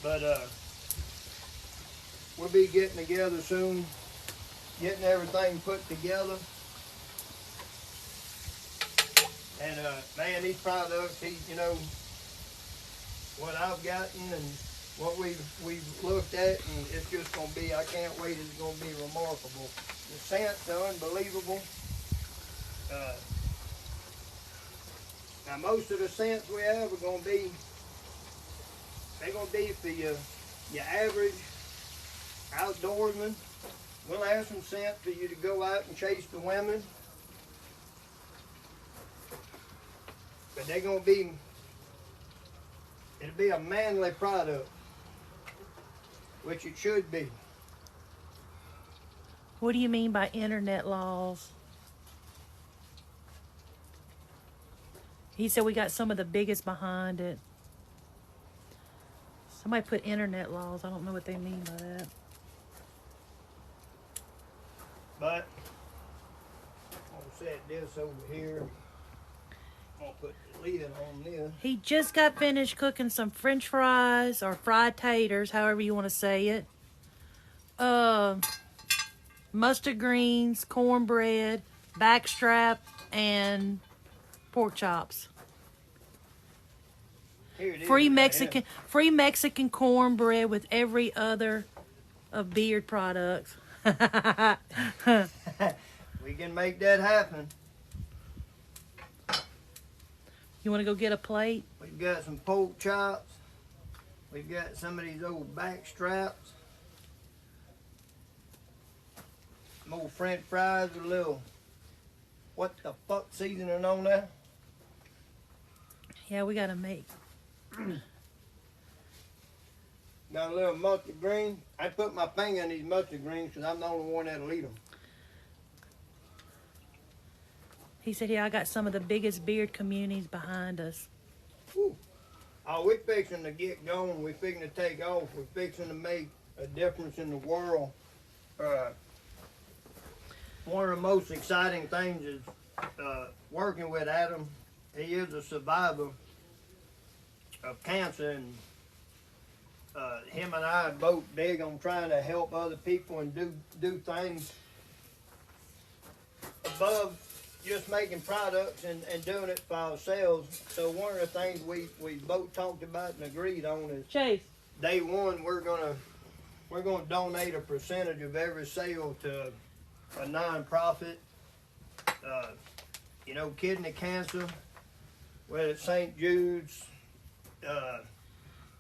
but we'll be getting together soon, getting everything put together. And man, these products, you know, what I've gotten and what we've looked at, and it's just gonna be, I can't wait, it's gonna be remarkable. The scents are unbelievable. Now most of the scents we have are gonna be for your average outdoorsman. We'll have some scent for you to go out and chase the women. But they're gonna be It'll be a manly product, which it should be. What do you mean by internet laws? He said we got some of the biggest behind it. Somebody put internet laws. I don't know what they mean by that. But I'm gonna set this over here. I'm gonna put the lid on this. He just got finished cooking some French fries or fried taters, however you want to say it. Mustard greens, cornbread, backstrap, and pork chops. Here it is Free right here. Mexican cornbread with every other of Beard products. We can make that happen. You want to go get a plate? We've got some pork chops. We've got some of these old back straps. Some old French fries with a little what the fuck seasoning on there. Yeah, we gotta make. Got a little mustard green. I put my finger in these mustard greens because I'm the only one that'll eat them. He said, "Yeah, I got some of the biggest beard communities behind us." Whew. Oh, we're fixing to get going. We're fixing to take off. We're fixing to make a difference in the world. One of the most exciting things is working with Adam. He is a survivor of cancer, and him and I are both big on trying to help other people and do things above just making products and doing it for ourselves. So one of the things we both talked about and agreed on is Chase. day one we're gonna donate a percentage of every sale to a non-profit. Kidney cancer, whether it's St. Jude's,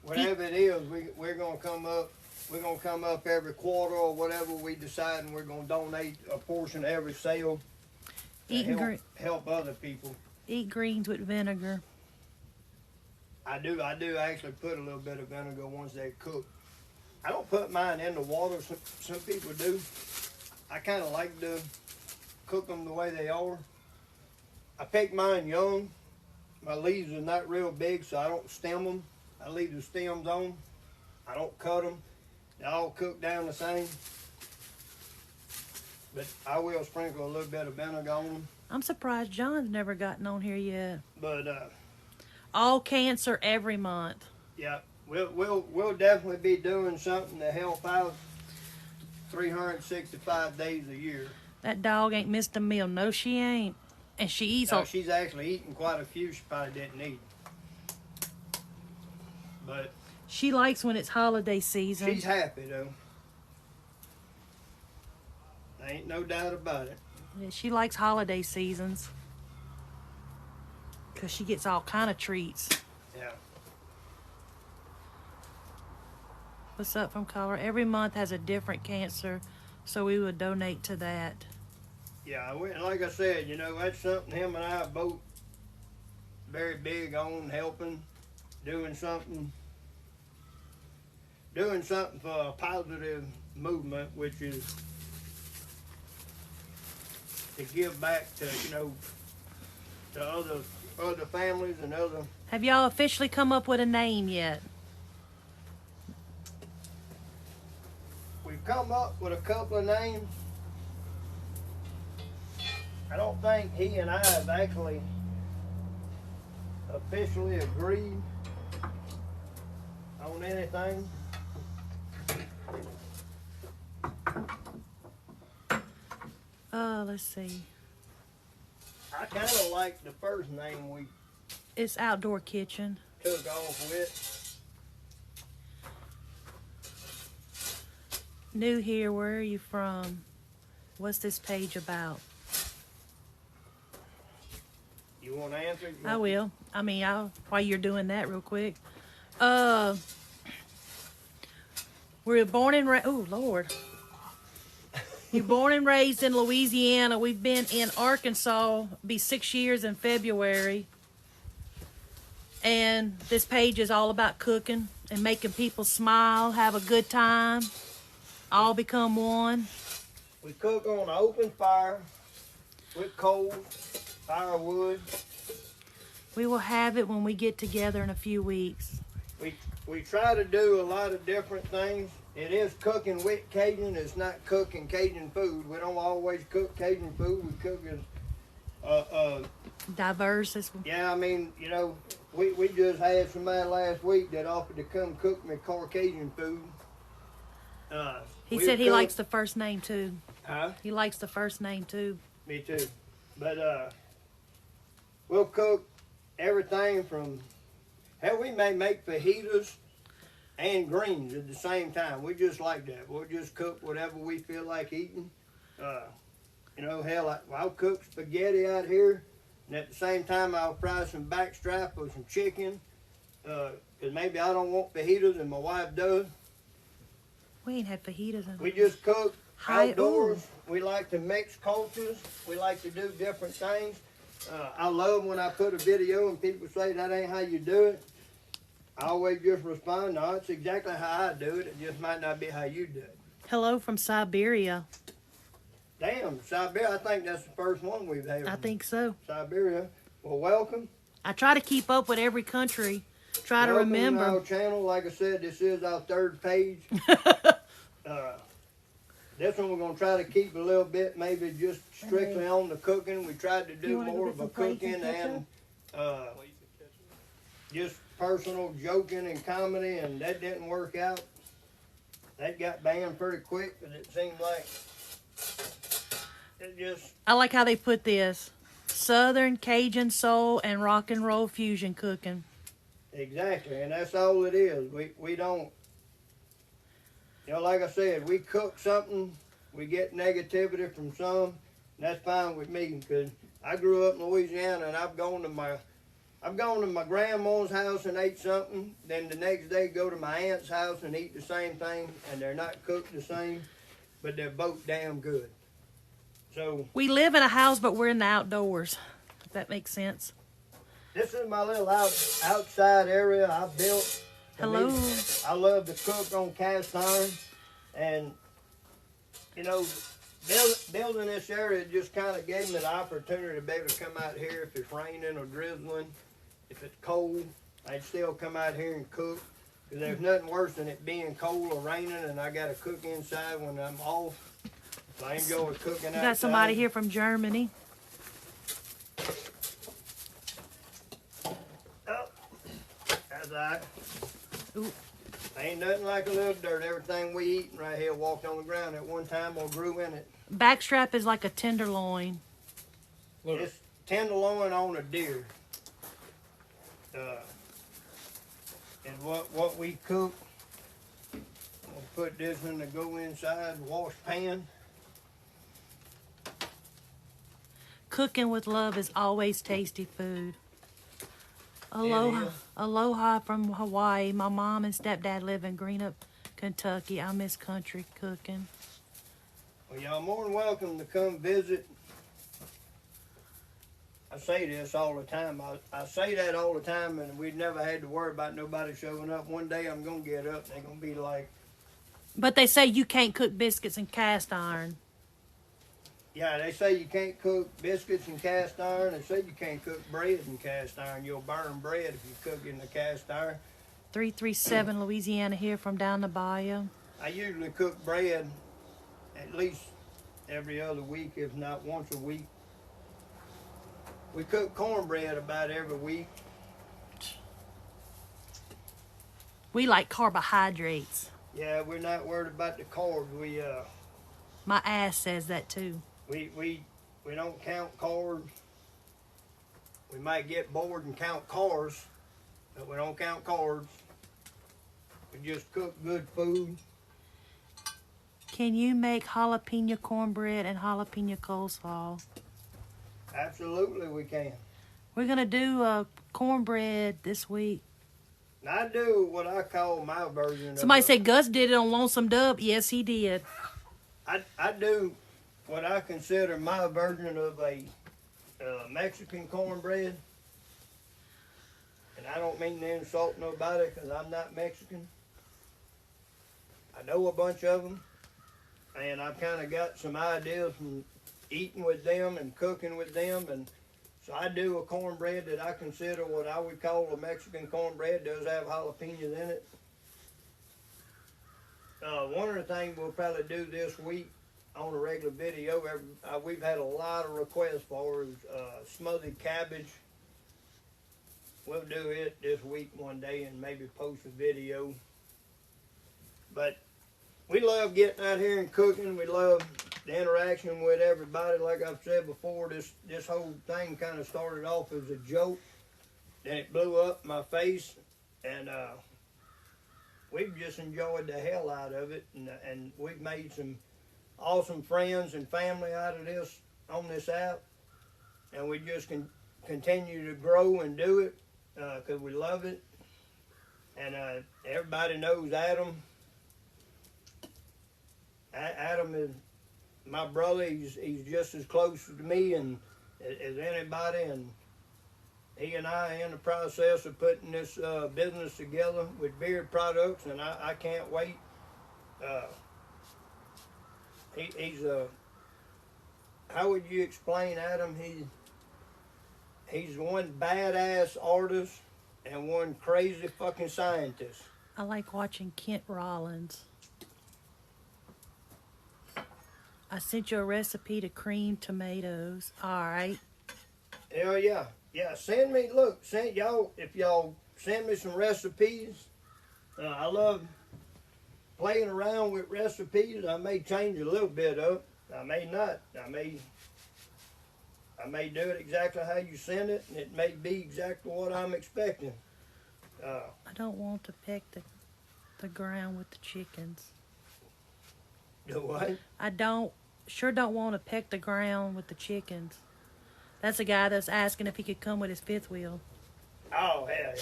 whatever it is, we're gonna come up. We're gonna come up every quarter or whatever we decide, and we're gonna donate a portion of every sale to help other people. Eat greens with vinegar. I do actually put a little bit of vinegar once they cook. I don't put mine in the water. Some people do. I kind of like to cook them the way they are. I pick mine young. My leaves are not real big, so I don't stem them. I leave the stems on. I don't cut them. They all cook down the same. But I will sprinkle a little bit of vinegar on them. I'm surprised John's never gotten on here yet. But All cancer every month. yeah, we'll definitely be doing something to help out 365 days a year. That dog ain't missed a meal. No, she ain't. And she eats No, she's actually eaten quite a few she probably didn't eat. But She likes when it's holiday season. she's happy though. There ain't no doubt about it. Yeah, she likes holiday seasons. Because she gets all kind of treats. Yeah. What's up from Colorado? Every month has a different cancer, so we would donate to that. Yeah, like I said, that's something him and I are both very big on, helping, doing something for a positive movement, which is to give back to, to other families and other. Have y'all officially come up with a name yet? We've come up with a couple of names. I don't think he and I have actually officially agreed on anything. Let's see. I kind of like the first name we It's Outdoor Kitchen. took off with. New here, where are you from? What's this page about? You want to answer? I will. While you're doing that real quick. We were born and raised, oh Lord. You're born and raised in Louisiana. We've been in Arkansas, be 6 years in February. And this page is all about cooking and making people smile, have a good time, all become one. We cook on an open fire with coals, firewood. We will have it when we get together in a few weeks. We try to do a lot of different things. It is cooking with Cajun. It's not cooking Cajun food. We don't always cook Cajun food. We cook as Diverse. yeah, I mean, you know, we just had somebody last week that offered to come cook me Caucasian food. He we'll said he cook- likes the first name too. Huh? He likes the first name too. Me too. But we'll cook everything from, hell, we may make fajitas and greens at the same time. We just like that. We'll just cook whatever we feel like eating. You know, hell, I'll cook spaghetti out here, and at the same time I'll fry some backstrap or some chicken, because maybe I don't want fajitas and my wife does. We ain't had fajitas in We just cook Hi- outdoors. We like to mix cultures. We like to do different things. I love when I put a video and people say that ain't how you do it. I always just respond, no, it's exactly how I do it. It just might not be how you do it. Hello from Siberia. Damn, Siberia, I think that's the first one we've had. I from think so. Siberia. Well, welcome. I try to keep up with every country. Try to Welcome remember. to our channel. Like I said, this is our third page. This one we're going to try to keep a little bit, maybe just strictly on the cooking. We tried to You do wanna go more get of a some plates and cooking and just personal joking and comedy, and that didn't work out. That got banned pretty quick, but it seemed like it just, I like how they put this. Southern, Cajun, soul, and rock and roll fusion cooking. exactly, and that's all it is. We don't, you know, like I said, we cook something, we get negativity from some, and that's fine with me, because I grew up in Louisiana, and I've gone to my grandma's house and ate something, then the next day go to my aunt's house and eat the same thing, and they're not cooked the same, but they're both damn good. So We live in a house, but we're in the outdoors. If that makes sense. this is my little outside area I built. For Hello. me. I love to cook on cast iron, and you know, building this area just kind of gave me the opportunity to be able to come out here if it's raining or drizzling, if it's cold, I'd still come out here and cook. Because there's nothing worse than it being cold or raining, and I got to cook inside when I'm off. So I enjoy cooking outside. We got somebody here from Germany. Oh, that's all right. Ooh. Ain't nothing like a little dirt. Everything we eat right here walked on the ground at one time or grew in it. Backstrap is like a tenderloin. It's tenderloin on a deer. And what we cook, we'll put this in the go inside wash pan. Cooking with love is always tasty food. Aloha, is. aloha from Hawaii. My mom and stepdad live in Greenup, Kentucky. I miss country cooking. Well, y'all more than welcome to come visit. I say this all the time. I say that all the time, and we've never had to worry about nobody showing up. One day I'm going to get up, and they're going to be like, But they say you can't cook biscuits in cast iron. yeah, they say you can't cook biscuits in cast iron. They say you can't cook bread in cast iron. You'll burn bread if you cook in the cast iron. 337 Louisiana here from down the bayou. I usually cook bread at least every other week, if not once a week. We cook cornbread about every week. We like carbohydrates. Yeah, we're not worried about the carbs. My ass says that too. We don't count carbs. We might get bored and count cars, but we don't count carbs. We just cook good food. Can you make jalapeno cornbread and jalapeno coleslaw? Absolutely, we can. We're going to do cornbread this week. And I do what I call my version. Somebody said Gus did it on Lonesome Dove. Yes, he did. I do what I consider my version of a Mexican cornbread. and I don't mean to insult nobody because I'm not Mexican. I know a bunch of them, and I've kind of got some ideas from eating with them and cooking with them, and so I do a cornbread that I consider what I would call a Mexican cornbread. It does have jalapenos in it. One of the things we'll probably do this week on a regular video, we've had a lot of requests for is smothered cabbage. We'll do it this week one day and maybe post a video. But we love getting out here and cooking. We love the interaction with everybody. Like I've said before, this whole thing kind of started off as a joke. Then it blew up in my face, and we've just enjoyed the hell out of it. And we've made some awesome friends and family out of this on this app. And we just can continue to grow and do it because we love it. And everybody knows Adam. Adam is my brother. He's just as close to me and as anybody, and he and I are in the process of putting this business together with beard products, and I can't wait. He's how would you explain Adam? He's one badass artist and one crazy fucking scientist. I like watching Kent Rollins. I sent you a recipe to cream tomatoes. All right. Hell yeah. Yeah, send me, look, if y'all send me some recipes. I love playing around with recipes. I may change a little bit up. I may not. I may do it exactly how you send it, and it may be exactly what I'm expecting. I don't want to peck the ground with the chickens. Do what? I sure don't want to peck the ground with the chickens. That's a guy that's asking if he could come with his fifth wheel. Oh, hell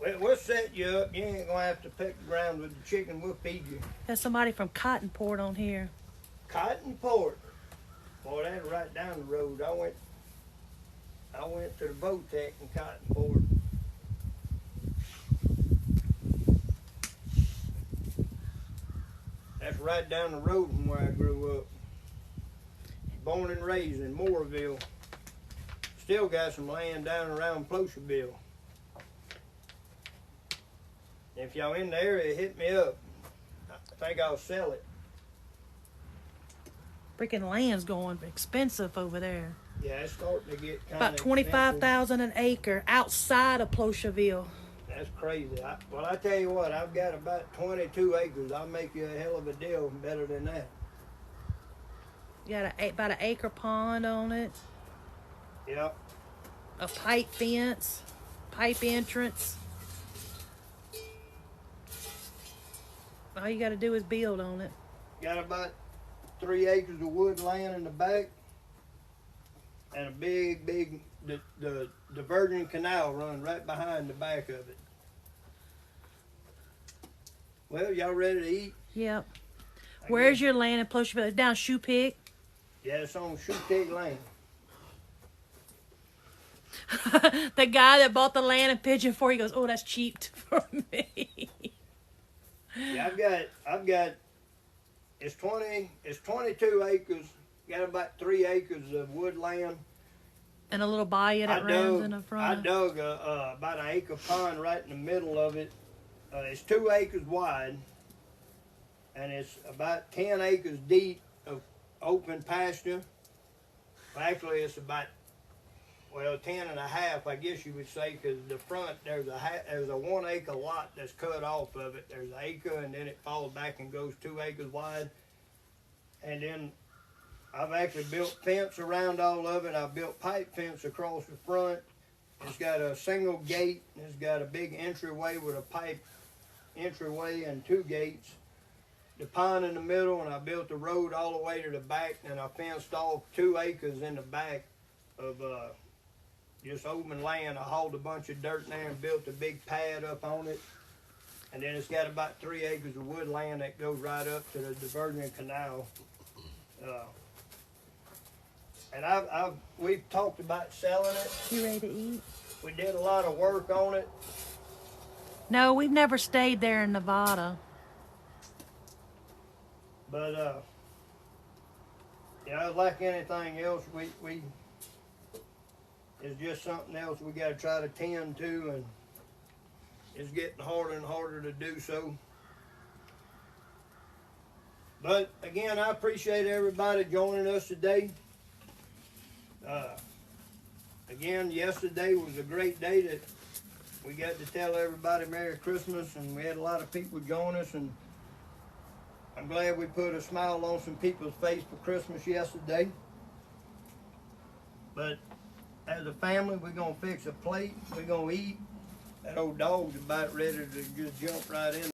yeah. We'll set you up. You ain't going to have to peck the ground with the chicken. We'll feed you. There's somebody from Cottonport on here. Cottonport? Boy, that's right down the road. I went to the Votech in Cottonport. That's right down the road from where I grew up. Born and raised in Moorville. Still got some land down around Plocherville. If y'all in the area, hit me up. I think I'll sell it. Freaking land's going expensive over there. Yeah, it's starting to get kind of about $25,000 an acre outside of Plocherville. That's crazy. I tell you what, I've got about 22 acres. I'll make you a hell of a deal better than that. You got about an acre pond on it. Yep. A pipe fence, pipe entrance. All you got to do is build on it. Got about 3 acres of wood land in the back, and a big, the diverging canal run right behind the back of it. Well, y'all ready to eat? Yep. Where's your land in Plocherville? It's down Shoe Pig? Yeah, it's on Shoe Pig Lane. The guy that bought the land in Pigeon Forge, he goes, "Oh, that's cheap for me." Yeah, I've got. It's 22 acres. Got about 3 acres of wood land. And a little bayou that runs in the front. I dug about an acre pond right in the middle of it. It's 2 acres wide, and it's about 10 acres deep of open pasture. Well, actually, it's about 10 and a half, I guess you would say, because the front there's a 1 acre lot that's cut off of it. There's an acre, and then it falls back and goes 2 acres wide, and then I've actually built fence around all of it. I built pipe fence across the front. It's got a single gate. It's got a big entryway with a pipe entryway and 2 gates. The pond in the middle, and I built the road all the way to the back, and I fenced off 2 acres in the back of just open land. I hauled a bunch of dirt in there and built a big pad up on it. And then it's got about 3 acres of wood land that goes right up to the diverging canal. And we've talked about selling it. You ready to eat? We did a lot of work on it. No, we've never stayed there in Nevada. But like anything else, we it's just something else we got to try to tend to, and it's getting harder and harder to do so. But again, I appreciate everybody joining us today. Again, yesterday was a great day that we got to tell everybody Merry Christmas, and we had a lot of people join us, and I'm glad we put a smile on some people's face for Christmas yesterday. But as a family, we're going to fix a plate, we're going to eat. That old dog's about ready to just jump right in.